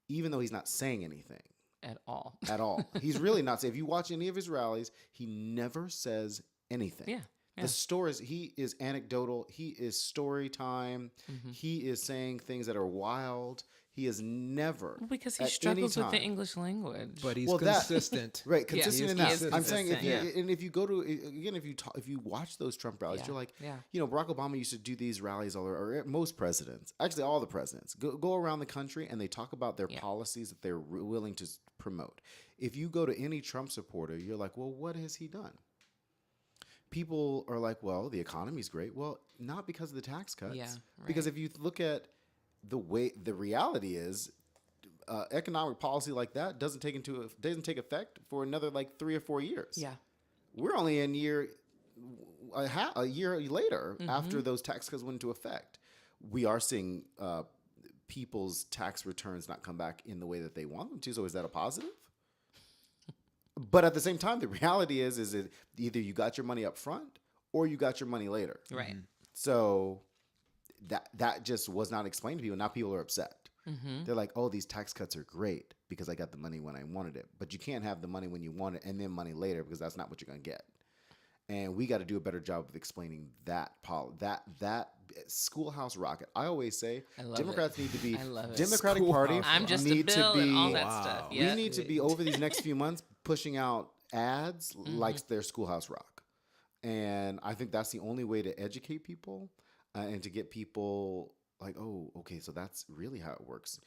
even though he's not saying anything At all. at all. He's really not saying. If you watch any of his rallies, he never says anything. Yeah. Yeah. The stories, he is anecdotal. He is story time. He is saying things that are wild. He is never, Well, because he at any struggles with the time- English language. But he's Well, that- consistent. Right, consistent he in is that. I'm saying, if you, consistent, and if you go to again, if you watch those Trump rallies, Yeah, you're like, yeah. Barack Obama used to do these rallies or most presidents, actually all the presidents, go around the country and they talk about their Yeah. policies that they're willing to promote. If you go to any Trump supporter, you're like, well, what has he done? People are like, well, the economy's great. Well, not because of the tax cuts. Yeah, Because right. if you look at the reality is, economic policy like that doesn't take effect for another like 3 or 4 years. Yeah. We're only in a year later after those tax cuts went into effect. We are seeing people's tax returns not come back in the way that they want them to. So is that a positive? But at the same time, the reality is that either you got your money up front or you got your money later. Right. So that just was not explained to people. Now people are upset. They're like, oh, these tax cuts are great because I got the money when I wanted it. But you can't have the money when you want it and then money later, because that's not what you're going to get. And we got to do a better job of explaining that schoolhouse rocket. I always say I love Democrats it. need to be I love it. Democratic Party. Schoolhouse I'm just a need bill to be, and all that stuff. Wow. Yeah. We need to be over these next few months pushing out ads like their Schoolhouse Rock. And I think that's the only way to educate people and to get people like, oh, okay, so that's really how it works.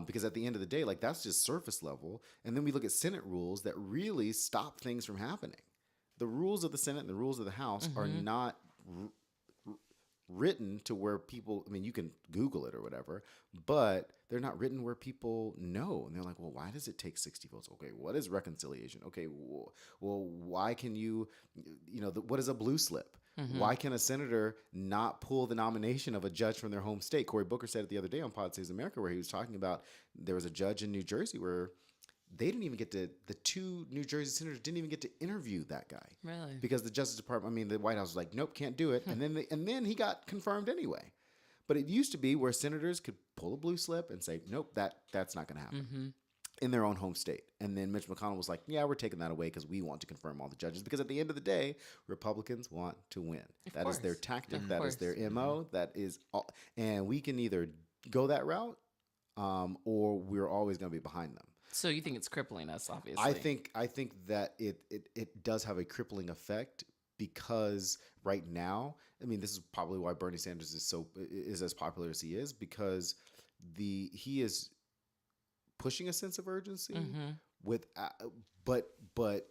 Because at the end of the day, like that's just surface level. And then we look at Senate rules that really stop things from happening. The rules of the Senate and the rules of the House are not written to where people, I mean, you can Google it or whatever, but they're not written where people know. And they're like, well, why does it take 60 votes? Okay, what is reconciliation? Okay, well, why can what is a blue slip? Why can a senator not pull the nomination of a judge from their home state? Cory Booker said it the other day on Pod Saves America, where he was talking about there was a judge in New Jersey where they didn't even get to, the 2 New Jersey senators didn't even get to interview that guy. Really? Because the Justice Department, the White House was like, nope, can't do it. And then he got confirmed anyway. But it used to be where senators could pull a blue slip and say, nope, that's not going to happen in their own home state. And then Mitch McConnell was like, yeah, we're taking that away because we want to confirm all the judges. Because at the end of the day, Republicans want to win. That is their tactic. That is their MO. That is all. And we can either go that route or we're always going to be behind them. So you think it's crippling us, obviously. I think that it does have a crippling effect because right now, I mean, this is probably why Bernie Sanders is as popular as he is, because he is pushing a sense of urgency with, but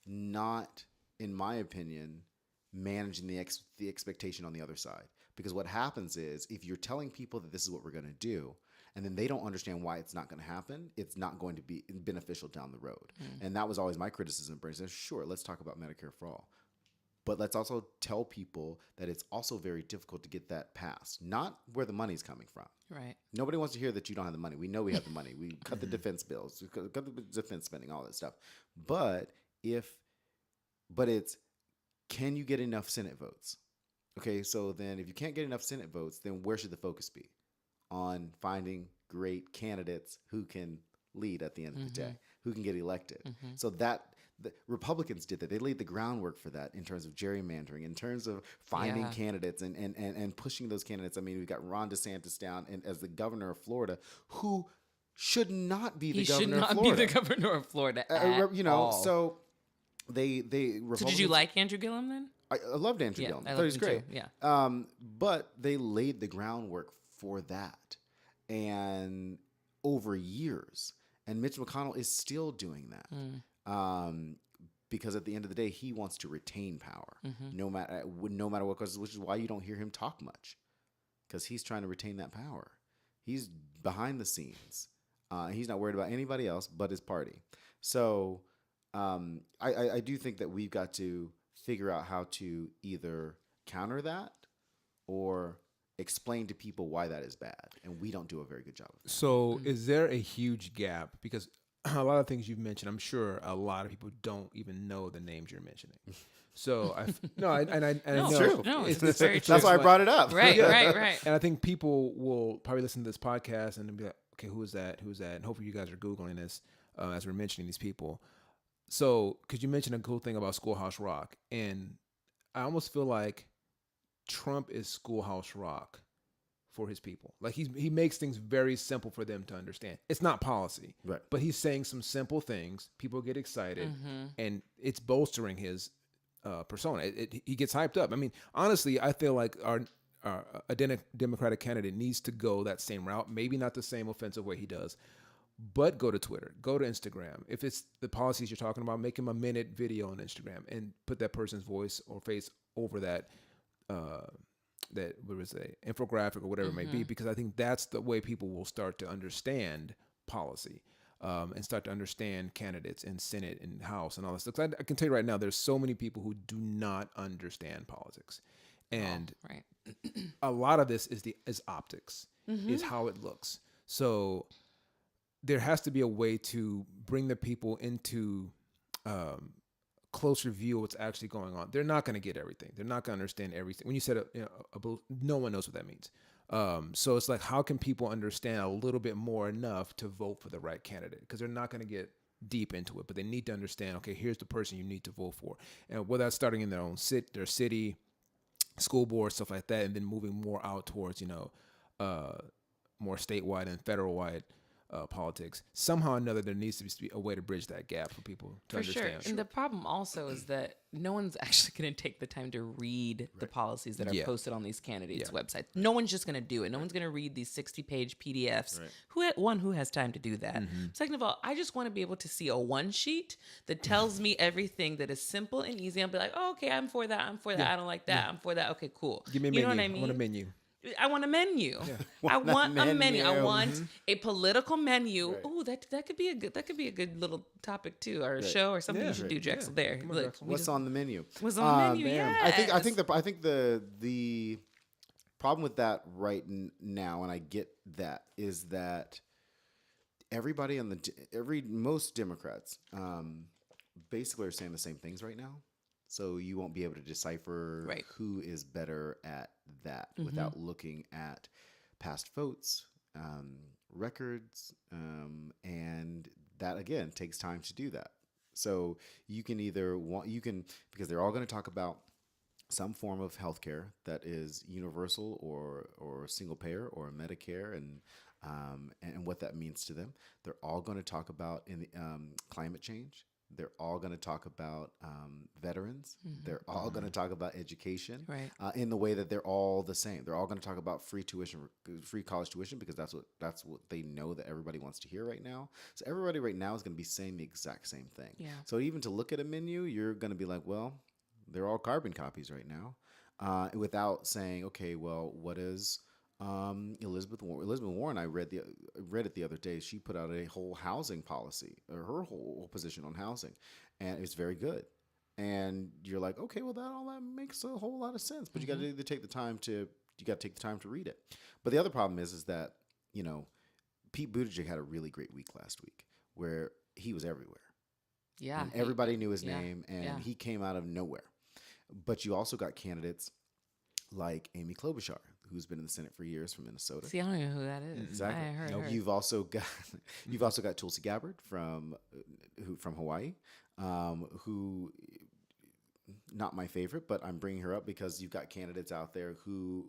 not, in my opinion, managing the expectation on the other side. Because what happens is, if you're telling people that this is what we're going to do, and then they don't understand why it's not going to happen, it's not going to be beneficial down the road. And that was always my criticism of Bernie Sanders. Sure, let's talk about Medicare for all. But let's also tell people that it's also very difficult to get that passed. Not where the money's coming from. Right. Nobody wants to hear that you don't have the money. We know we have the money. We cut the defense bills, we cut the defense spending, all that stuff. But it's, can you get enough Senate votes? Okay, so then if you can't get enough Senate votes, then where should the focus be? On finding great candidates who can lead at the end of the day, who can get elected. So that the Republicans did that. They laid the groundwork for that in terms of gerrymandering, in terms of finding candidates and pushing those candidates. I mean, we got Ron DeSantis down as the governor of Florida, who should not be the governor of Florida. He should not be the governor of Florida at all. So they So did you like Andrew Gillum then? I loved Andrew Gillum. I thought he was great. Too. Yeah. But they laid the groundwork for that, and over years. And Mitch McConnell is still doing that, because at the end of the day, he wants to retain power, no matter what causes. Which is why you don't hear him talk much, because he's trying to retain that power. He's behind the scenes. He's not worried about anybody else but his party. So I do think that we've got to figure out how to either counter that or explain to people why that is bad, and we don't do a very good job of that. So is there a huge gap? Because a lot of things you've mentioned, I'm sure a lot of people don't even know the names you're mentioning. So I know. True. No, it's very true. That's why I brought it up. Right. And I think people will probably listen to this podcast and be like, okay, who is that? Who's that? And hopefully you guys are Googling this as we're mentioning these people. So, because you mentioned a cool thing about Schoolhouse Rock, and I almost feel like Trump is Schoolhouse Rock for his people. Like he makes things very simple for them to understand. It's not policy, right? But he's saying some simple things. People get excited, and it's bolstering his persona. He gets hyped up. I mean, honestly, I feel like a Democratic candidate needs to go that same route. Maybe not the same offensive way he does, but go to Twitter, go to Instagram. If it's the policies you're talking about, make him a minute video on Instagram and put that person's voice or face over that infographic or whatever it may be, because I think that's the way people will start to understand policy and start to understand candidates in Senate and House and all this stuff. I can tell you right now, there's so many people who do not understand politics, and a lot of this is optics, is how it looks. So there has to be a way to bring the people into closer view of what's actually going on. They're not going to get everything. They're not going to understand everything. When you said no one knows what that means. So it's like, how can people understand a little bit more enough to vote for the right candidate? Because they're not going to get deep into it, but they need to understand, okay, here's the person you need to vote for. And whether that's starting in their own their city, school board, stuff like that, and then moving more out towards, more statewide and federal-wide politics. Somehow or another, there needs to be a way to bridge that gap for people to understand. Sure. And the problem also is that no one's actually going to take the time to read the policies that are posted on these candidates' websites. No one's just going to do it. No one's going to read these 60-page PDFs. Who has time to do that? Second of all, I just want to be able to see a one sheet that tells me everything that is simple and easy. I'll be like, oh, okay, I'm for that. I'm for that. I don't like that. I'm for that. Okay, cool. Give me a menu. You know what I mean? I want a menu. I want a menu. I want a menu. I want a political menu. Oh, that could be a good little topic too, or a show or something you should do, Drexel. There. Look, what's on the menu? What's on the menu? Man. Yes. I think the problem with that right now, and I get that, is that most Democrats basically are saying the same things right now. So you won't be able to decipher who is better at that without looking at past votes, records, and that again takes time to do that. So you can because they're all going to talk about some form of healthcare that is universal or single payer or Medicare and what that means to them. They're all going to talk about climate change. They're all going to talk about veterans. They're all going to talk about education, Right. in the way that they're all the same. They're all going to talk about free college tuition, because that's what they know that everybody wants to hear right now. So everybody right now is going to be saying the exact same thing. Yeah. So even to look at a menu, you're going to be like, well, they're all carbon copies right now, without saying, okay, well, what is Elizabeth Warren? Elizabeth Warren, I read it the other day. She put out a whole housing policy, or her whole position on housing, and it's very good. And you're like, okay, well, all that makes a whole lot of sense. But you got to take the time to read it. But the other problem is that, you know, Pete Buttigieg had a really great week last week where he was everywhere. Yeah. And everybody knew his yeah, name, and yeah. he came out of nowhere. But you also got candidates like Amy Klobuchar, who's been in the Senate for years, from Minnesota. See, I don't even know who that is. Exactly. I heard her. You've also got Tulsi Gabbard from Hawaii, who, not my favorite, but I'm bringing her up because you've got candidates out there who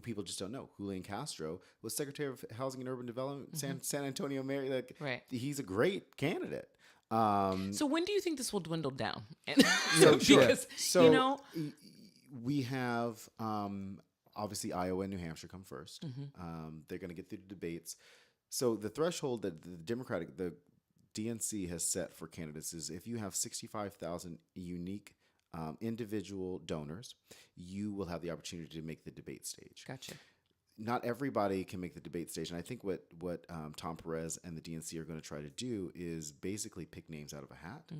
people just don't know. Julian Castro was Secretary of Housing and Urban Development, San Antonio Mayor. Like, Right. He's a great candidate. So when do you think this will dwindle down? So, sure. Because, So, you know, we have obviously Iowa and New Hampshire come first. They're going to get through the debates. So the threshold that the DNC has set for candidates is if you have 65,000 unique individual donors, you will have the opportunity to make the debate stage. gotcha. Not everybody can make the debate stage, and I think what Tom Perez and the DNC are going to try to do is basically pick names out of a hat,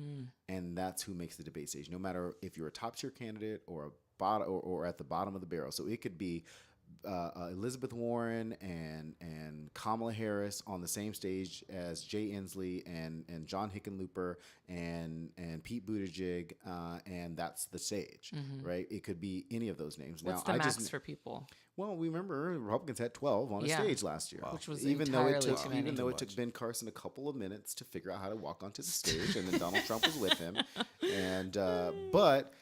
and that's who makes the debate stage. No matter if you're a top tier candidate or a or at the bottom of the barrel, so it could be Elizabeth Warren and Kamala Harris on the same stage as Jay Inslee and John Hickenlooper and Pete Buttigieg, and that's the stage, right? It could be any of those names. What's now, the max for people? Well, we remember Republicans had 12 on a stage last year, Which was even though it entirely took too many. Ben Carson a couple of minutes to figure out how to walk onto the stage, and then Donald Trump was with him, and but.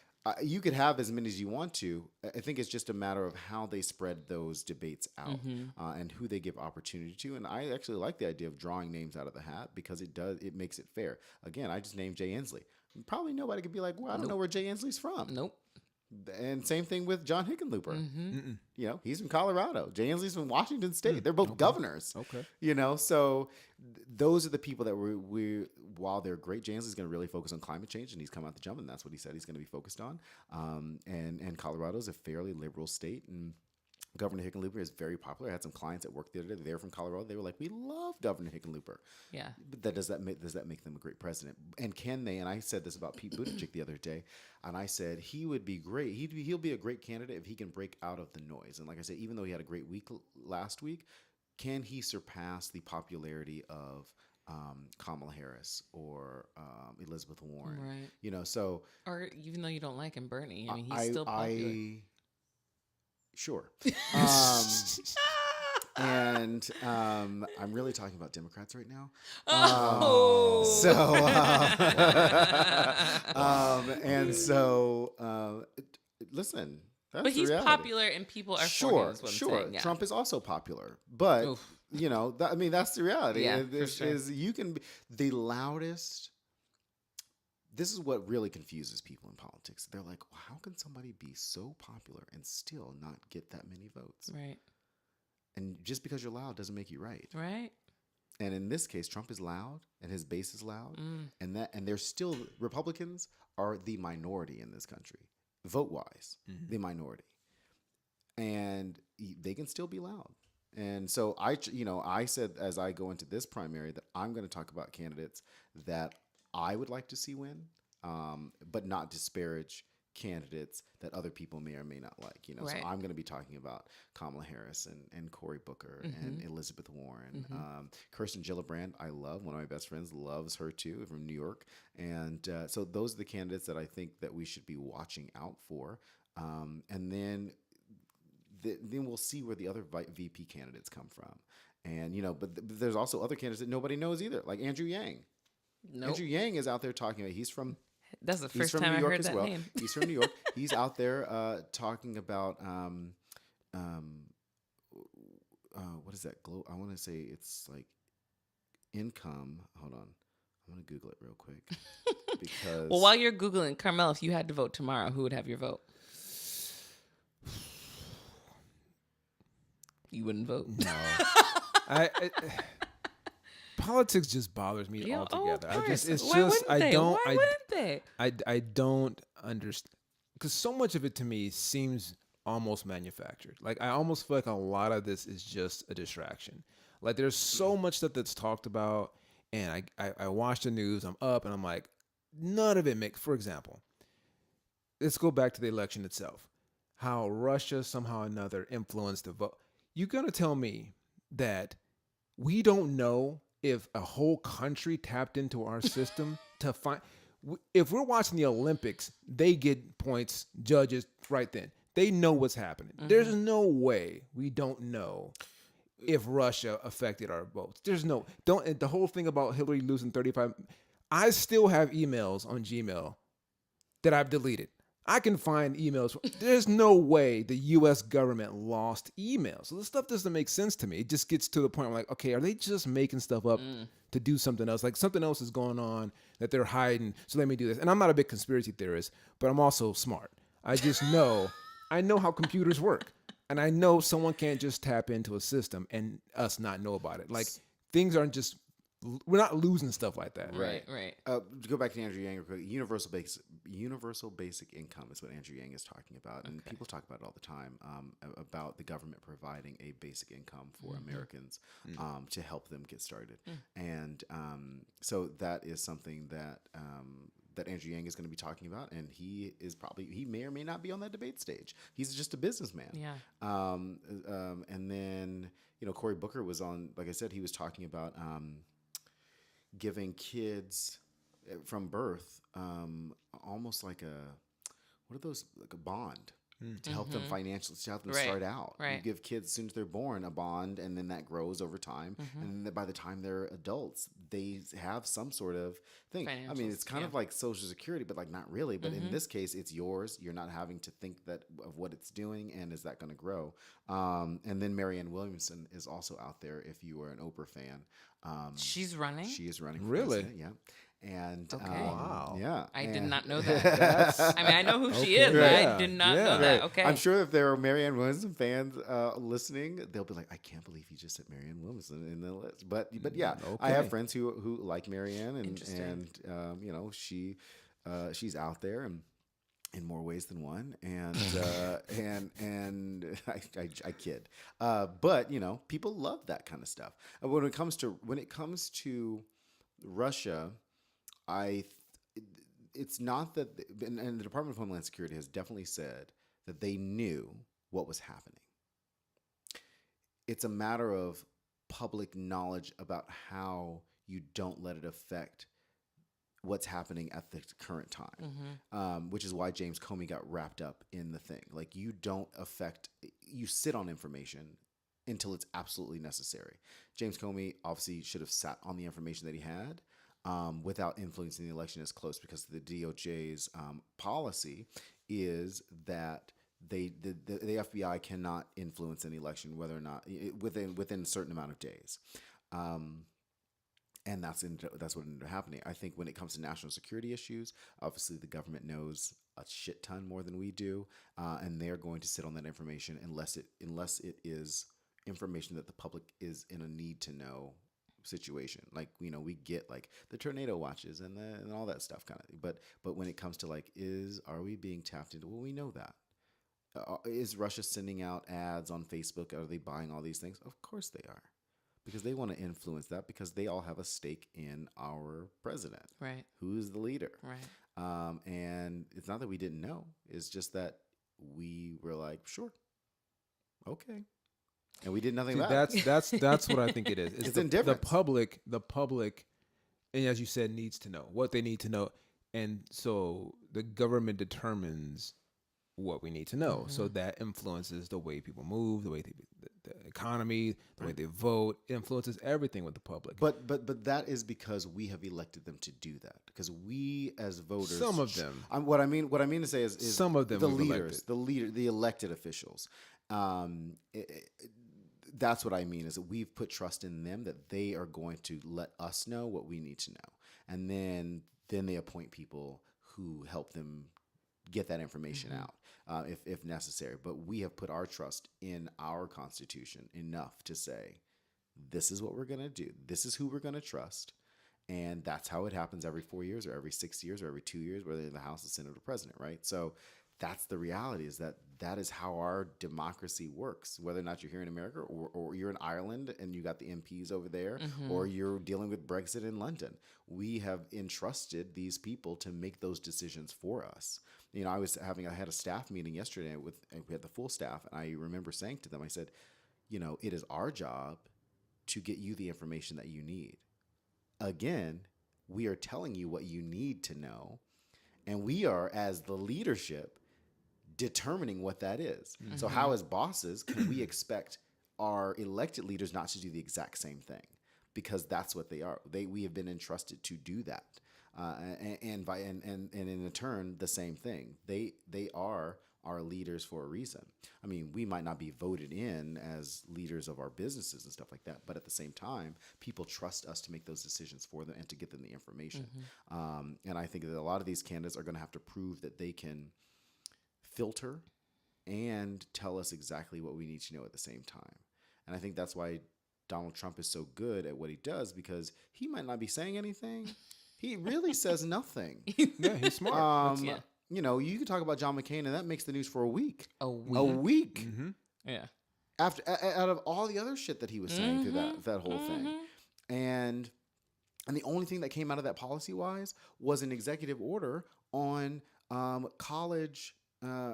You could have as many as you want to. I think it's just a matter of how they spread those debates out, and who they give opportunity to. And I actually like the idea of drawing names out of the hat because it makes it fair. Again, I just named Jay Inslee. Probably nobody could be like, well, I don't know where Jay Inslee's from. Nope. And same thing with John Hickenlooper. You know, he's from Colorado. Jay Inslee's from Washington State. They're both governors. Okay. You know, so those are the people that we while they're great, Jay Inslee's going to really focus on climate change, and he's come out the jump, and that's what he said he's going to be focused on. And Colorado is a fairly liberal state, and Governor Hickenlooper is very popular. I had some clients at work the other day. They're from Colorado. They were like, "We love Governor Hickenlooper." Yeah. But does that make them a great president? And can they? And I said this about Pete Buttigieg the other day, and I said he would be great. He'll be a great candidate if he can break out of the noise. And like I said, even though he had a great week last week, can he surpass the popularity of Kamala Harris or Elizabeth Warren? Right. You know, so Or even though you don't like him, Bernie. I mean, he's still popular. Sure. And I'm really talking about Democrats right now. Listen. That's but he's the reality. popular and people are for him, Sure. is what I'm saying. Yeah. Trump is also popular, but Oof. you know, I mean, that's the reality. Yeah, This for sure. is you can be the loudest. This is what really confuses people in politics. They're like, well, how can somebody be so popular and still not get that many votes? Right. And just because you're loud doesn't make you right. Right. And in this case, Trump is loud and his base is loud, and they're still Republicans are the minority in this country, vote wise, the minority, and they can still be loud. And so I said as I go into this primary that I'm going to talk about candidates that I would like to see win, but not disparage candidates that other people may or may not like. You know, Right. so I'm going to be talking about Kamala Harris and Cory Booker and Elizabeth Warren, Kirsten Gillibrand. I love one of my best friends loves her too from New York, and so those are the candidates that I think that we should be watching out for, and then we'll see where the other VP candidates come from, and you know, but there's also other candidates that nobody knows either, like Andrew Yang. Nope. Andrew Yang is out there talking about. He's from That's the He's first from time New I York heard as that well. name. He's from New York. He's out there talking about what is that? I want to say it's like income. Hold on. I'm gonna Google it real quick because. Well, while you're Googling, Carmel, if you had to vote tomorrow, who would have your vote? You wouldn't vote. No. I politics just bothers me Yeah, altogether. of course. It's Why just wouldn't they? Why wouldn't they? I don't understand because so much of it to me seems almost manufactured. Like I almost feel like a lot of this is just a distraction. Like there's so much stuff that's talked about, and I watch the news. I'm up, and I'm like, none of it makes. For example, let's go back to the election itself. How Russia somehow or another influenced the vote. You're gonna tell me that we don't know if a whole country tapped into our system to find. If we're watching the Olympics, they get points, judges right then. They know what's happening. There's no way we don't know if Russia affected our votes. There's no don't the whole thing about Hillary losing 35. I still have emails on Gmail that I've deleted. I can find emails. There's no way the U.S. government lost emails. So this stuff doesn't make sense to me. It just gets to the point where I'm like, okay, are they just making stuff up to do something else? Like something else is going on that they're hiding. So let me do this. And I'm not a big conspiracy theorist, but I'm also smart. I just know, I know how computers work. And I know someone can't just tap into a system and us not know about it. Like things aren't just, we're not losing stuff like that. Right. To go back to Andrew Yang real quick, universal basic income is what Andrew Yang is talking about, and people talk about it all the time about the government providing a basic income for Americans to help them get started, and so that is something that that Andrew Yang is going to be talking about, and he may or may not be on that debate stage. He's just a businessman. Yeah. And then Cory Booker was on, like I said, he was talking about. Giving kids from birth almost like what are those, like a bond to help them financially, to help them start out. Right. You give kids, as soon as they're born, a bond, and then that grows over time. And then by the time they're adults, they have some sort of thing. I mean, it's kind of like Social Security, but like not really. But in this case, it's yours. You're not having to think of what it's doing and is that going to grow. And then Marianne Williamson is also out there if you are an Oprah fan. She's running? She is running for Really? president, yeah. And Okay. Wow. yeah. I did and- not know that. I mean, I know who she is, but I did not know that. Okay. I'm sure if there are Marianne Williamson fans listening, they'll be like, I can't believe he just said Marianne Williamson in the list. But yeah, I have friends who like Marianne, and she's out there and in more ways than one, and I kid, but people love that kind of stuff. When it comes to Russia, it's not that, and the Department of Homeland Security has definitely said that they knew what was happening. It's a matter of public knowledge about how you don't let it affect what's happening at the current time, which is why James Comey got wrapped up in the thing. Like you sit on information until it's absolutely necessary. James Comey obviously should have sat on the information that he had without influencing the election as close, because the DOJ's policy is that the FBI cannot influence an election whether or not within a certain amount of days. And that's what ended up happening. I think when it comes to national security issues, obviously the government knows a shit ton more than we do, and they're going to sit on that information unless it is information that the public is in a need to know situation. Like we get like the tornado watches and all that stuff kind of. But when it comes to like are we being tapped into? Well, we know that. Is Russia sending out ads on Facebook? Are they buying all these things? Of course they are. Because they want to influence that, because they all have a stake in our president. Right. Who's the leader. Right. And it's not that we didn't know. It's just that we were like, sure. Okay. And we did nothing about it. That's what I think it is. It's indifference. The public, and as you said, needs to know what they need to know. And so the government determines what we need to know. So that influences the way people move, the way the economy, the way they vote, influences everything with the public. But that is because we have elected them to do that. Because we as voters, some of them. What I mean to say is some of them, the leaders, the elected officials. That's what I mean, is that we've put trust in them that they are going to let us know what we need to know. and then they appoint people who help them get that information out if necessary. But we have put our trust in our Constitution enough to say, this is what we're going to do. This is who we're going to trust. And that's how it happens every 4 years or every 6 years or every 2 years, whether in the House, the Senate, or President, right? So that's the reality, is that is how our democracy works, whether or not you're here in America or you're in Ireland and you got the MPs over there, or you're dealing with Brexit in London. We have entrusted these people to make those decisions for us. You know, I had a staff meeting yesterday and we had the full staff, and I remember saying to them, I said, you know, it is our job to get you the information that you need. Again, we are telling you what you need to know, and we are, as the leadership, determining what that is. So how, as bosses, can we expect our elected leaders not to do the exact same thing? Because that's what they are. We have been entrusted to do that, and in turn, the same thing. They are our leaders for a reason. I mean, we might not be voted in as leaders of our businesses and stuff like that, but at the same time, people trust us to make those decisions for them and to get them the information. And I think that a lot of these candidates are going to have to prove that they can filter and tell us exactly what we need to know at the same time. And I think that's why Donald Trump is so good at what he does, because he might not be saying anything. He really says nothing. Yeah, he's smart. Yeah. You know, you can talk about John McCain, and that makes the news for a week. A A week. Yeah. After out of all the other shit that he was saying through that whole thing. And the only thing that came out of that policy-wise was an executive order on college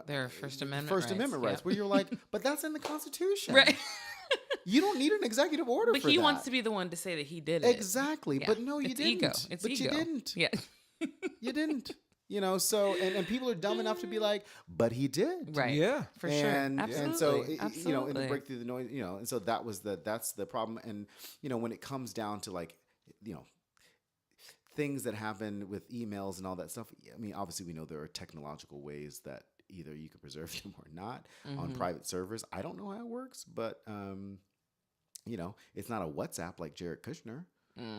Their First Amendment rights, yeah. where you're like, but that's in the Constitution. Right. You don't need an executive order But for he that. wants to be the one to say that he did it. Exactly. Yeah. But no, you It's didn't. ego. It's but ego. you didn't. Yeah. You didn't. You know, so and people are dumb enough to be like, but he did. Right. Yeah. For sure. And so Absolutely. you know, and to break through the noise, you know, and so that's the problem. And you know, when it comes down to, like, you know, things that happen with emails and all that stuff, I mean, obviously we know there are technological ways that either you can preserve them or not on private servers. I don't know how it works, but you know, it's not a WhatsApp like Jared Kushner,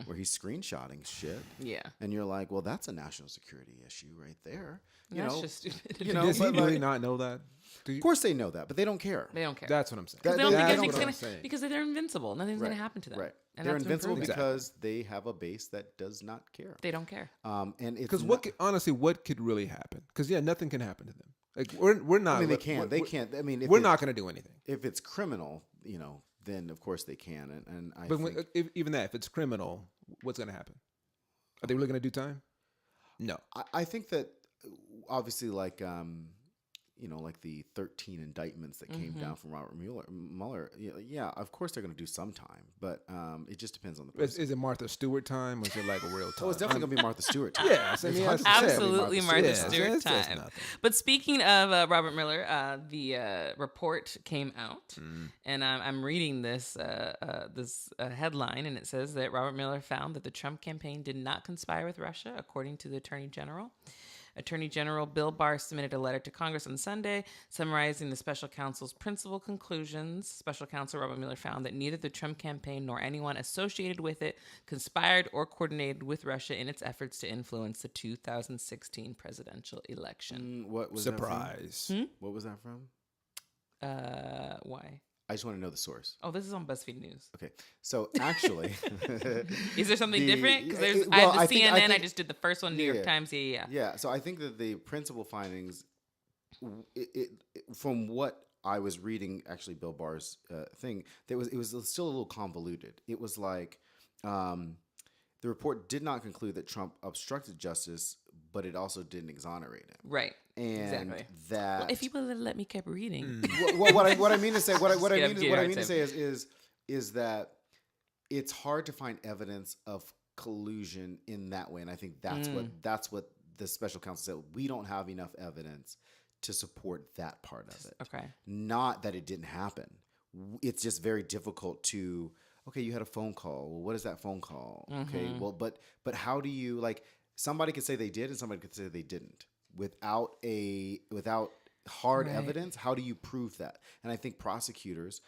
where he's screenshotting shit. Yeah. And you're like, well, that's a national security issue right there. You That's know, just stupid. you know, Does he but, really like, not know that? of course they know that, but they don't care. They don't care. That's what I'm saying. That- They don't think that's anything's what I'm gonna, saying. because they're invincible. Nothing's gonna happen to them. Right. And They're that's invincible improving. because they have a base that does not care. They don't care. And it's Because not- honestly, what could really happen? Because nothing can happen to them. Like we're not. I mean, they look, can't. They can't. I mean, if we're it- not going to do anything. If it's criminal, you know, then of course they can. And I But think, even that, if it's criminal, what's going to happen? Are they really going to do time? No. I think that obviously, like, you know, like the 13 indictments that came down from Robert Mueller. Yeah, of course they're going to do some time, but it just depends on the person. Is it Martha Stewart time, or is it like a real time? Oh, it's definitely going to be Martha Stewart time. Yes, I mean, It's 100% Absolutely gonna be Martha Stewart. Stewart That's time. nothing. But speaking of Robert Mueller, the report came out, and I'm reading this headline, and it says that Robert Mueller found that the Trump campaign did not conspire with Russia, according to the Attorney General. Attorney General Bill Barr submitted a letter to Congress on Sunday summarizing the special counsel's principal conclusions. Special counsel Robert Mueller found that neither the Trump campaign nor anyone associated with it conspired or coordinated with Russia in its efforts to influence the 2016 presidential election. What was Surprise. That from? What was that from? Why? I just want to know the source. Oh, this is on BuzzFeed News. Okay, so actually, Is there something different? Because there's well, I have the CNN. I think- just did the first one, New York yeah. Times. Yeah. Yeah, so I think that the principal findings, from what I was reading, actually Bill Barr's thing, it was still a little convoluted. It was like the report did not conclude that Trump obstructed justice, but it also didn't exonerate him. Right. And Exactly. that Well, if you would have let me keep reading. what I mean to say Just is that it's hard to find evidence of collusion in that way, and I think that's what the special counsel said. We don't have enough evidence to support that part of it. Okay. Not that it didn't happen. It's just very difficult to. Okay, you had a phone call. Well, what is that phone call? Okay, well, but how do you, like, somebody could say they did and somebody could say they didn't without hard Right. evidence. How do you prove that? And I think prosecutors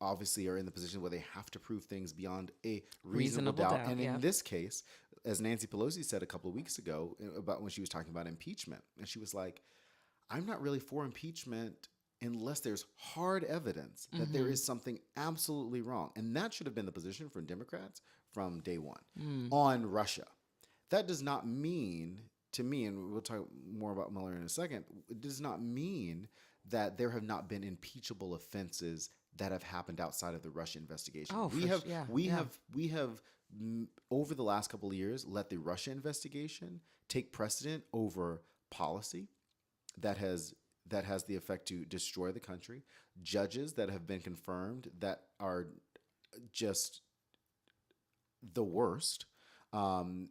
obviously are in the position where they have to prove things beyond a reasonable doubt. And in yeah. this case, as Nancy Pelosi said a couple of weeks ago about when she was talking about impeachment, and she was like, I'm not really for impeachment unless there's hard evidence that there is something absolutely wrong. And that should have been the position from Democrats from day one on Russia. That does not mean, to me, and we'll talk more about Mueller in a second, it does not mean that there have not been impeachable offenses that have happened outside of the Russia investigation. Oh, we have over the last couple of years let the Russia investigation take precedent over policy that has the effect to destroy the country, judges that have been confirmed that are just the worst, and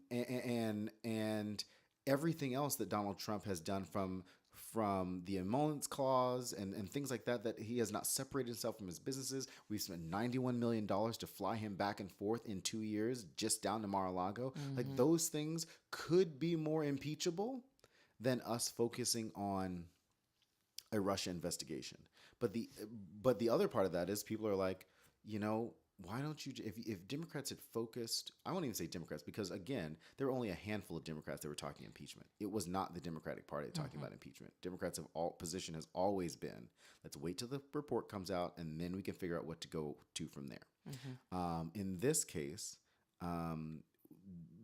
everything else that Donald Trump has done from the emoluments clause and things like that he has not separated himself from his businesses. We've spent $91 million to fly him back and forth in 2 years just down to Mar-a-Lago. Like, those things could be more impeachable than us focusing on a Russia investigation. But the other part of that is people are like, why don't you, if Democrats had focused, I won't even say Democrats, because again, there were only a handful of Democrats that were talking impeachment. It was not the Democratic Party talking about impeachment. Democrats' position has always been, let's wait till the report comes out and then we can figure out what to go to from there. In this case,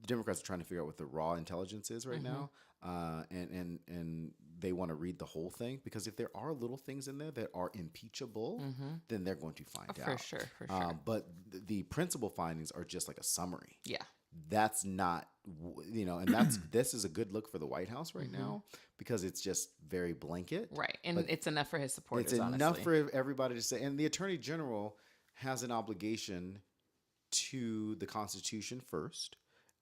Democrats are trying to figure out what the raw intelligence is right now. And they want to read the whole thing, because if there are little things in there that are impeachable, then they're going to find out. For sure. But the principal findings are just like a summary. Yeah. That's not, and this is a good look for the White House right now, because it's just very blanket. Right. And it's enough for his supporters, It's enough honestly. for everybody to say. And the Attorney General has an obligation to the Constitution first,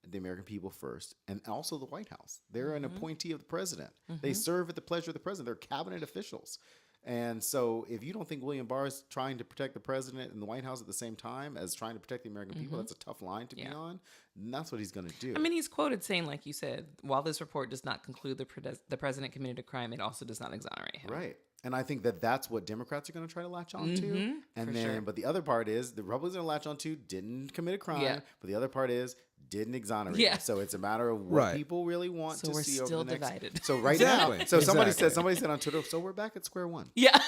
the American people first, and also the White House. They're an appointee of the president. They serve at the pleasure of the president. They're cabinet officials. And so if you don't think William Barr is trying to protect the president and the White House at the same time as trying to protect the American people, that's a tough line to be on. And that's what he's going to do. I mean, he's quoted saying, like you said, while this report does not conclude the president committed a crime, it also does not exonerate him. Right. And I think that's what Democrats are going to try to latch on to. And then, but the other part is the Republicans are going to latch on to didn't commit a crime. But the other part is didn't exonerate him. So it's a matter of what people really want to see over the next. So we're still divided. So right now, so somebody said on Twitter, so we're back at square one. Yeah.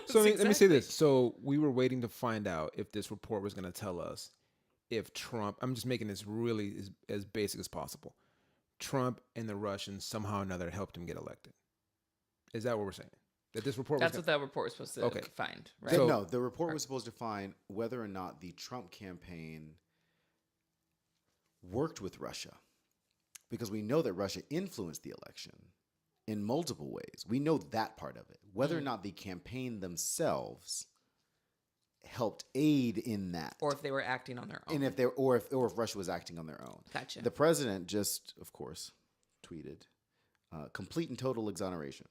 So let me say this. So we were waiting to find out if this report was going to tell us if Trump, I'm just making this really as basic as possible, Trump and the Russians somehow or another helped him get elected. Is that what we're saying? That this report That's what that report was supposed to find, right? No, the report was supposed to find whether or not the Trump campaign worked with Russia, because we know that Russia influenced the election in multiple ways. We know that part of it. Whether or not the campaign themselves helped aid in that, or if they were acting on their own, and if Russia was acting on their own. Gotcha. The president just, of course, tweeted complete and total exoneration.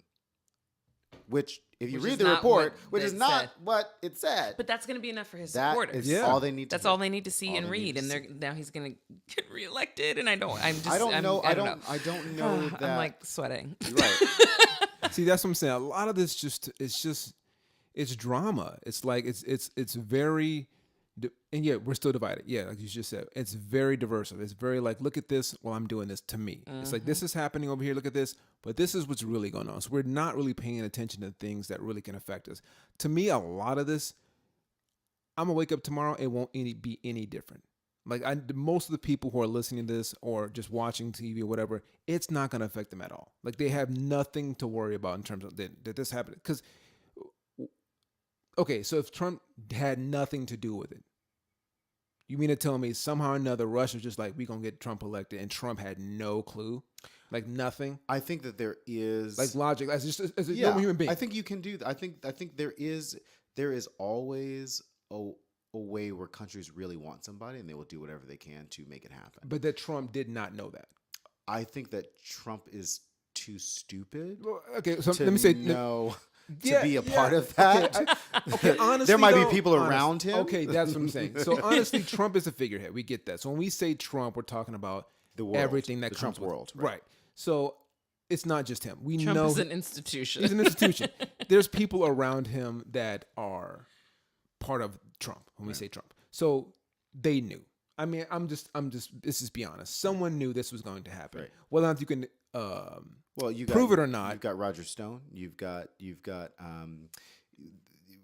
Which, if you read the report, which is not what it said. But that's going to be enough for his That supporters. is all they need to That's all they need to see and read. And now he's going to get reelected. And I don't know. I don't know that. I'm like sweating. Right. See, that's what I'm saying. A lot of this it's drama. It's like, it's very, and yet we're still divided. Yeah, like you just said, it's very diverse. It's very like, look at this while I'm doing this to me. It's like, this is happening over here. Look at this. But this is what's really going on. So we're not really paying attention to things that really can affect us. To me, a lot of this, I'm going to wake up tomorrow. It won't be any different. Like most of the people who are listening to this or just watching TV or whatever, it's not going to affect them at all. Like they have nothing to worry about in terms of that this happened. Because, okay, so if Trump had nothing to do with it, you mean to tell me somehow or another Russia's just like, we're going to get Trump elected and Trump had no clue? Like nothing? I think that there is like logic as a normal human being. I think you can do that. I think there is always a way where countries really want somebody and they will do whatever they can to make it happen. But that Trump did not know that. I think that Trump is too stupid. Well, okay, so let me say no. To be a part of that. Okay, honestly, there might be people around him. Okay, that's what I'm saying. So honestly, Trump is a figurehead. We get that. So when we say Trump, we're talking about the world, everything that the comes Trump with world, right? So it's not just him. We Trump know is an institution. He's an institution. There's people around him that are part of Trump when we say Trump. So they knew. I mean, let's just be honest. Someone knew this was going to happen. Right. Whether or not you can Well, you prove got, it or not. You've got Roger Stone. You've got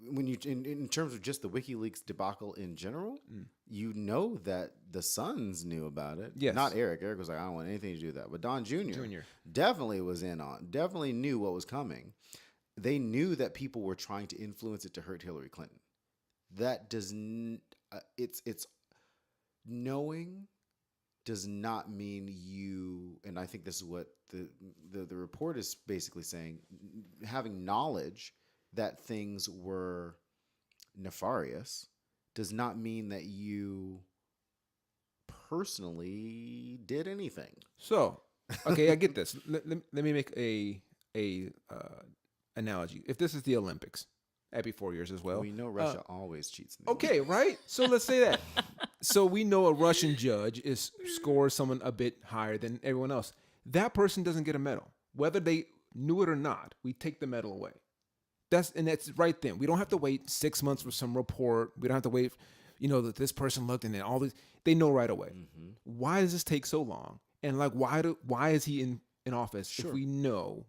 when you in terms of just the WikiLeaks debacle in general, you know that the Sons knew about it. Yes. Not Eric. Eric was like, I don't want anything to do with that. But Don Jr. Jr. definitely was in on. Definitely knew what was coming. They knew that people were trying to influence it to hurt Hillary Clinton. That does it's knowing does not mean you, and I think this is what the report is basically saying, having knowledge that things were nefarious does not mean that you personally did anything. So, okay, I get this. Let me make a analogy. If this is the Olympics, that'd be 4 years as well. We know Russia always cheats. In the Okay, right? So let's say that. So we know a Russian judge scores someone a bit higher than everyone else. That person doesn't get a medal. Whether they knew it or not, we take the medal away. That's right then. We don't have to wait 6 months for some report. We don't have to wait, that this person looked and then all these. They know right away. Mm-hmm. Why does this take so long? And like, why is he in office Sure. if we know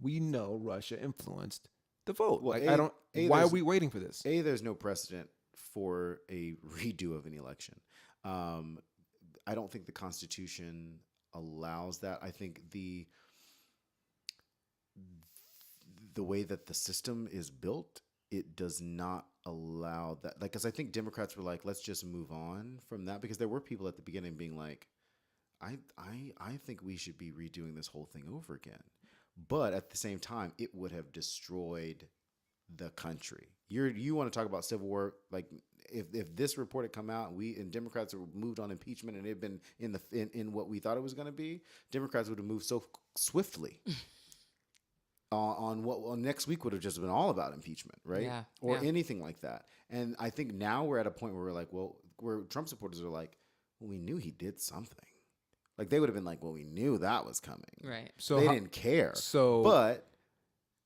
Russia influenced the vote? Well, Like, why are we waiting for this? There's no precedent for a redo of an election. I don't think the Constitution allows that. I think the way that the system is built, it does not allow that. Like, because I think Democrats were like, let's just move on from that, because there were people at the beginning being like, I think we should be redoing this whole thing over again. But at the same time, it would have destroyed the country. You want to talk about civil war? Like, if this report had come out and Democrats had moved on impeachment and it had been in what we thought it was going to be, Democrats would have moved so swiftly. On next week would have just been all about impeachment, right? Yeah, Or yeah. anything like that. And I think now we're at a point where we're like, where Trump supporters are like, well, we knew he did something. Like, they would have been like, well, we knew that was coming. Right. So They didn't care. So, But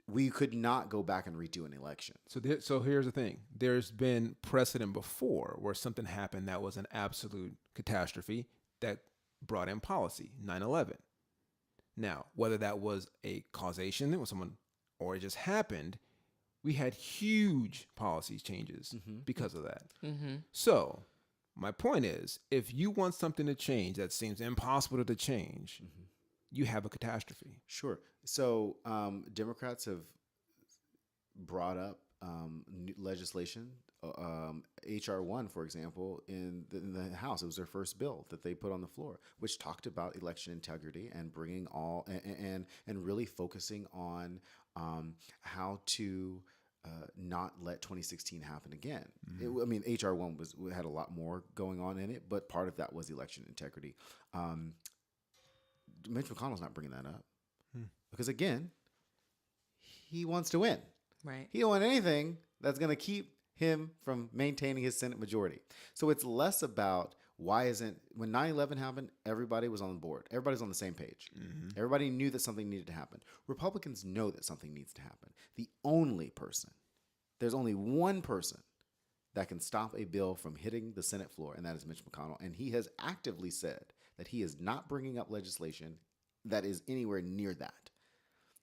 we could not go back and redo an election. So here's the thing. There's been precedent before where something happened that was an absolute catastrophe that brought in policy, 9/11. Now, whether that was a causation with someone or it just happened, we had huge policy changes because of that. Mm-hmm. So my point is, if you want something to change that seems impossible to change, you have a catastrophe. Sure. So Democrats have brought up legislation, HR 1, for example, in the House. It was their first bill that they put on the floor, which talked about election integrity and bringing all and really focusing on how to not let 2016 happen again. I mean, HR 1 had a lot more going on in it, but part of that was election integrity. Mitch McConnell's not bringing that up because, again, he wants to win. Right. He don't want anything that's going to keep him from maintaining his Senate majority. So it's less about when 9/11 happened, everybody was on board. Everybody's on the same page. Everybody knew that something needed to happen. Republicans know that something needs to happen. There's only one person that can stop a bill from hitting the Senate floor, and that is Mitch McConnell. And he has actively said that he is not bringing up legislation that is anywhere near that.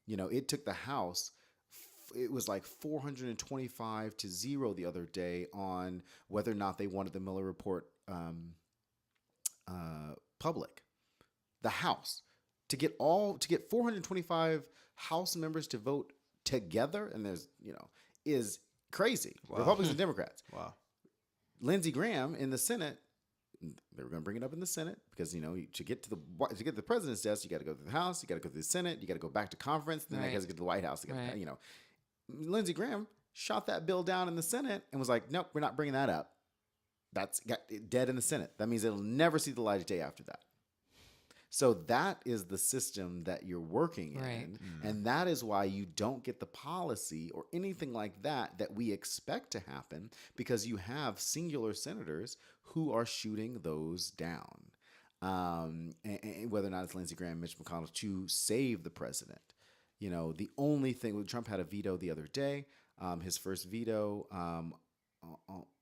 It took the House, it was like 425-0 the other day on whether or not they wanted the Mueller report public. The House, to get 425 House members to vote together, and is crazy. Wow. Republicans and Democrats. Wow. Lindsey Graham in the Senate, they were going to bring it up in the Senate because to get to the president's desk, you got to go to the House, you got to go to the Senate, you got to go back to conference, then you got to get to the White House. Lindsey Graham shot that bill down in the Senate and was like, nope, we're not bringing that up. That's got dead in the Senate. That means it'll never see the light of day after that. So that is the system that you're working in. And that is why you don't get the policy or anything like that we expect to happen, because you have singular senators who are shooting those down. And whether or not it's Lindsey Graham, Mitch McConnell, to save the president. The only thing, Trump had a veto the other day, his first veto I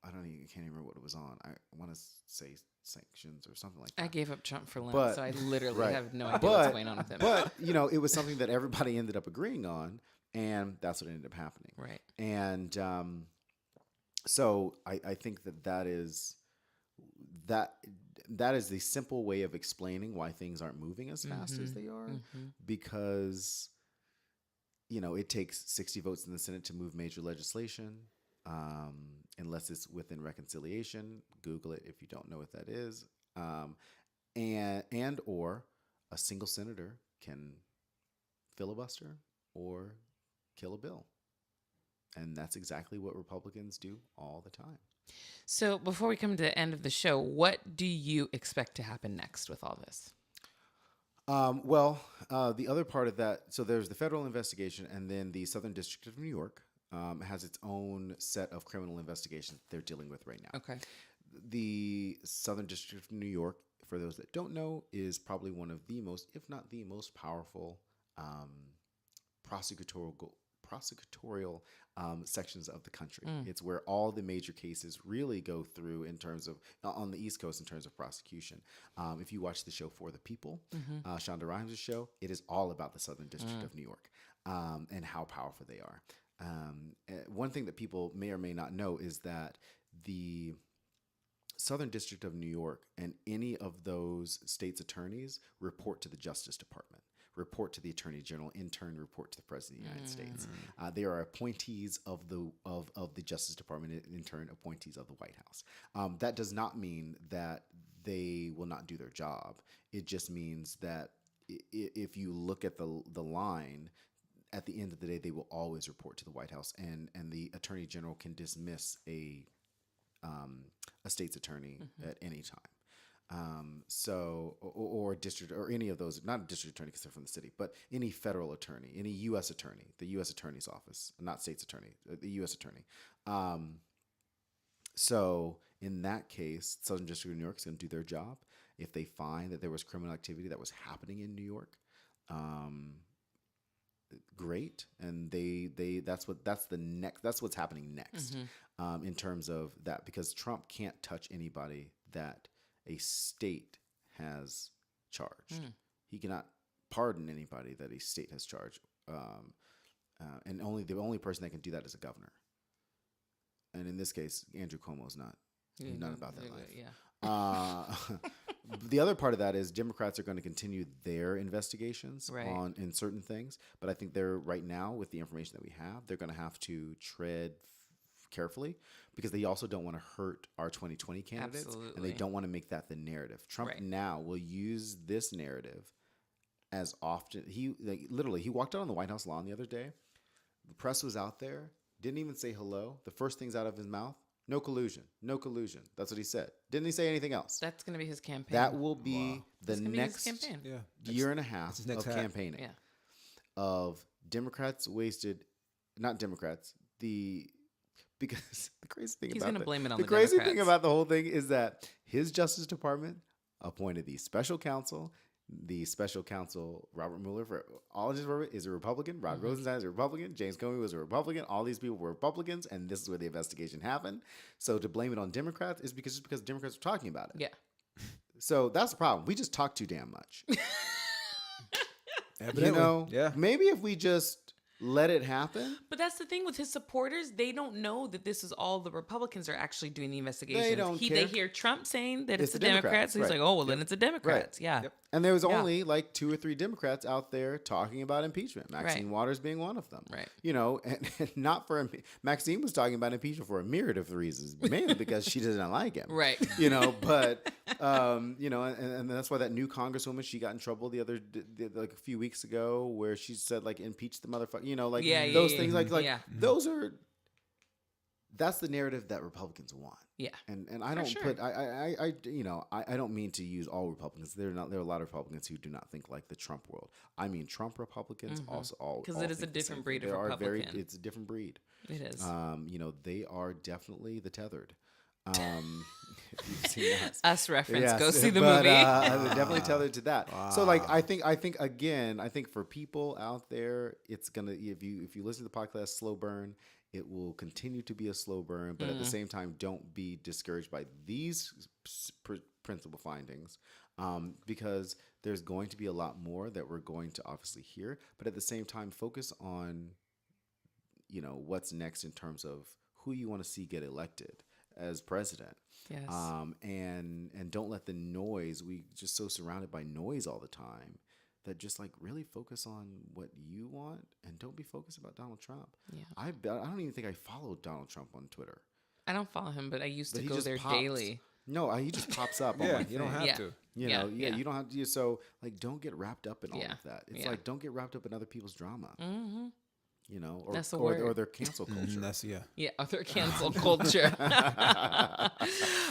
can't even remember what it was on. I want to say sanctions or something like I that. gave up Trump for Lent, But so I literally right. have no idea what's going on with him. But it was something that everybody ended up agreeing on, and that's what ended up happening. Right. And so I think that is that is the simple way of explaining why things aren't moving as fast as they are, because it takes 60 votes in the Senate to move major legislation, unless it's within reconciliation. Google it if you don't know what that is. And or a single senator can filibuster or kill a bill. And that's exactly what Republicans do all the time. So before we come to the end of the show, what do you expect to happen next with all this? The other part of that, so there's the federal investigation, and then the Southern District of New York has its own set of criminal investigations they're dealing with right now. Okay. The Southern District of New York, for those that don't know, is probably one of the most, if not the most powerful prosecutorial sections of the country. It's where all the major cases really go through in terms of, on the East Coast, in terms of prosecution. If you watch the show For the People, Shonda Rhimes' show, it is all about the Southern District of New York and how powerful they are. One thing that people may or may not know is that the Southern District of New York and any of those states' attorneys report to the Justice Department, report to the Attorney General, in turn report to the President of the United States. They are appointees of the Justice Department, in turn appointees of the White House. That does not mean that they will not do their job. It just means that if you look at the line, at the end of the day, they will always report to the White House, and the Attorney General can dismiss a state's attorney at any time. Or a district, or any of those, not a district attorney because they're from the city, but any federal attorney, any U.S. attorney, the U.S. Attorney's Office, not state's attorney, the U.S. attorney. So in that case, Southern District of New York is going to do their job. If they find that there was criminal activity that was happening in New York, great, and that's what's happening next, in terms of that, because Trump can't touch anybody that a state has charged. He cannot pardon anybody that a state has charged, and the only person that can do that is a governor. And in this case, Andrew Cuomo's not. He's not about that life. Yeah. The other part of that is Democrats are going to continue their investigations in certain things, but I think they're right now, with the information that we have, they're going to have to tread carefully, because they also don't want to hurt our 2020 candidates. Absolutely. And they don't want to make that the narrative. Trump now will use this narrative as often. He walked out on the White House lawn the other day. The press was out there, didn't even say hello. The first thing's out of his mouth: no collusion, no collusion. That's what he said. Didn't he say anything else? That's going to be his campaign. That will be the next year and a half of campaigning. Yeah. Of Democrats wasted, not Democrats, because the crazy thing He's about going to blame it on the crazy Democrats. thing about the whole thing is that his Justice Department appointed the special counsel. The special counsel, Robert Mueller, for all of his work, is a Republican. Rod Rosenstein is a Republican. James Comey was a Republican. All these people were Republicans, and this is where the investigation happened. So to blame it on Democrats is because Democrats were talking about it. Yeah. So that's the problem. We just talk too damn much. Evidently. Maybe if we just let it happen. But that's the thing with his supporters. They don't know that this is all the Republicans are actually doing the investigation. They don't care. They hear Trump saying that it's the Democrats. Democrats. So he's like, oh, well, then it's the Democrats. Yeah. Yep. And there was only like 2 or 3 Democrats out there talking about impeachment. Maxine Waters being one of them. Right. And not for Maxine was talking about impeachment for a myriad of reasons, mainly because she doesn't like him. Right. But and that's why that new Congresswoman, she got in trouble like a few weeks ago, where she said like impeach the motherfucker. Those things those are. That's the narrative that Republicans want. Yeah. And I don't put I don't mean to use all Republicans. There are a lot of Republicans who do not think like the Trump world. I mean Trump Republicans also all, because it is a different breed of Republican. It's a different breed. It is. They are definitely the tethered. If you've seen Us reference. Yes, Go see the but, movie. definitely tethered to that. So like I think again, I think for people out there, it's gonna if you listen to the podcast Slow Burn, it will continue to be a slow burn, but at the same time, don't be discouraged by these principal findings, because there's going to be a lot more that we're going to obviously hear. But at the same time, focus on what's next in terms of who you want to see get elected as president. Yes. And don't let the noise, we just so surrounded by noise all the time that just like really focus on what you want and don't be focused about Donald Trump. Yeah. I don't even think I followed Donald Trump on Twitter. I don't follow him, but I used to But he go just there pops. daily. No, he just pops up. on Yeah, my you don't thing. have Yeah. to. You Yeah, know, yeah. you don't have to. So, like, don't get wrapped up in all Yeah, of that. It's yeah. like, don't get wrapped up in other people's drama. Mm-hmm. Or That's the or word. their cancel culture. That's Yeah, other cancel culture. All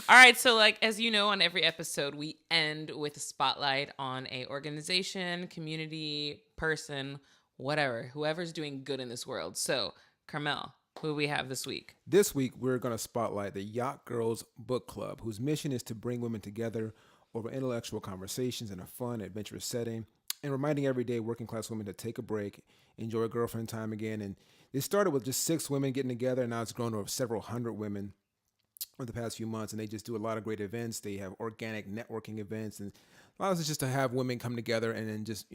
right, so like as you know, on every episode, we end with a spotlight on a organization, community, person, whatever, whoever's doing good in this world. So, Karmel, who do we have this week? This week, we're going to spotlight the Yacht Girls Book Club, whose mission is to bring women together over intellectual conversations in a fun, adventurous setting, and reminding everyday working class women to take a break, enjoy girlfriend time again. And it started with just 6 women getting together, and now it's grown to several hundred women over the past few months. And they just do a lot of great events. They have organic networking events, and a lot of it's just to have women come together and then just,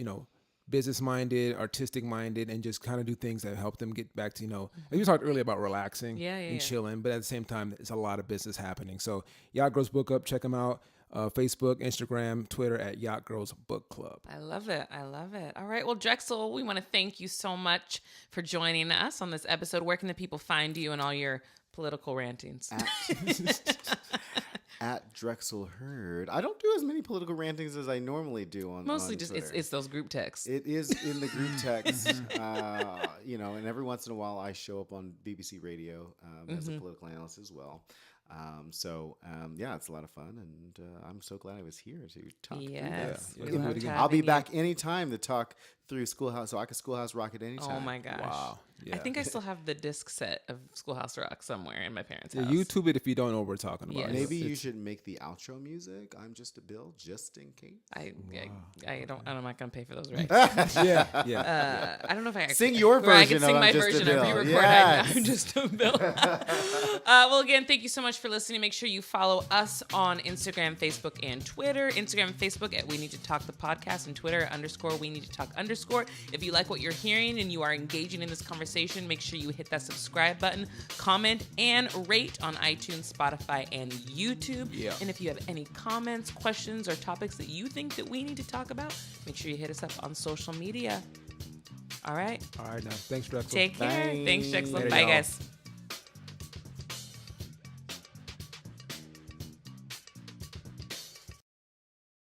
business minded, artistic minded, and just kind of do things that help them get back to, we talked earlier about relaxing and chilling, but at the same time, there's a lot of business happening. So Yacht Girls Book Up, check them out. Facebook, Instagram, Twitter at Yacht Girls Book Club. I love it. I love it. All right. Well, Drexel, we want to thank you so much for joining us on this episode. Where can the people find you and all your political rantings? At Drexel Heard. I don't do as many political rantings as I normally do on Mostly on just Twitter. it's those group texts. It is in the group text, and every once in a while I show up on BBC Radio as a political analyst as well. It's a lot of fun, and I'm so glad I was here to talk through Yes, that. we loved I'll be having back anytime to talk through Schoolhouse, so I can Schoolhouse Rock at any you. time. Oh my gosh. Wow. Yeah. I think I still have the disc set of Schoolhouse Rock somewhere in my parents' Yeah, house. YouTube it if you don't know what we're talking about. Yes. Maybe you It's- should make the outro music. I'm just a Bill, just in case. I'm not gonna pay for those rights. Yeah. I don't know if I Sing your where I version can of sing I'm my Just a version Bill. and re-record. Yes. I'm just a bill. Well, again, thank you so much for listening. Make sure you follow us on Instagram, Facebook, and Twitter. Instagram and Facebook at We Need to Talk the Podcast, and Twitter @ We Need to Talk _. If you like what you're hearing and you are engaging in this conversation, make sure you hit that subscribe button, comment, and rate on iTunes, Spotify, and YouTube. Yeah. And if you have any comments, questions, or topics that you think that we need to talk about, make sure you hit us up on social media. All right. All right, now. Thanks, Drexel. Take care. Bye. Thanks, Drexel. Later, Bye, y'all. guys.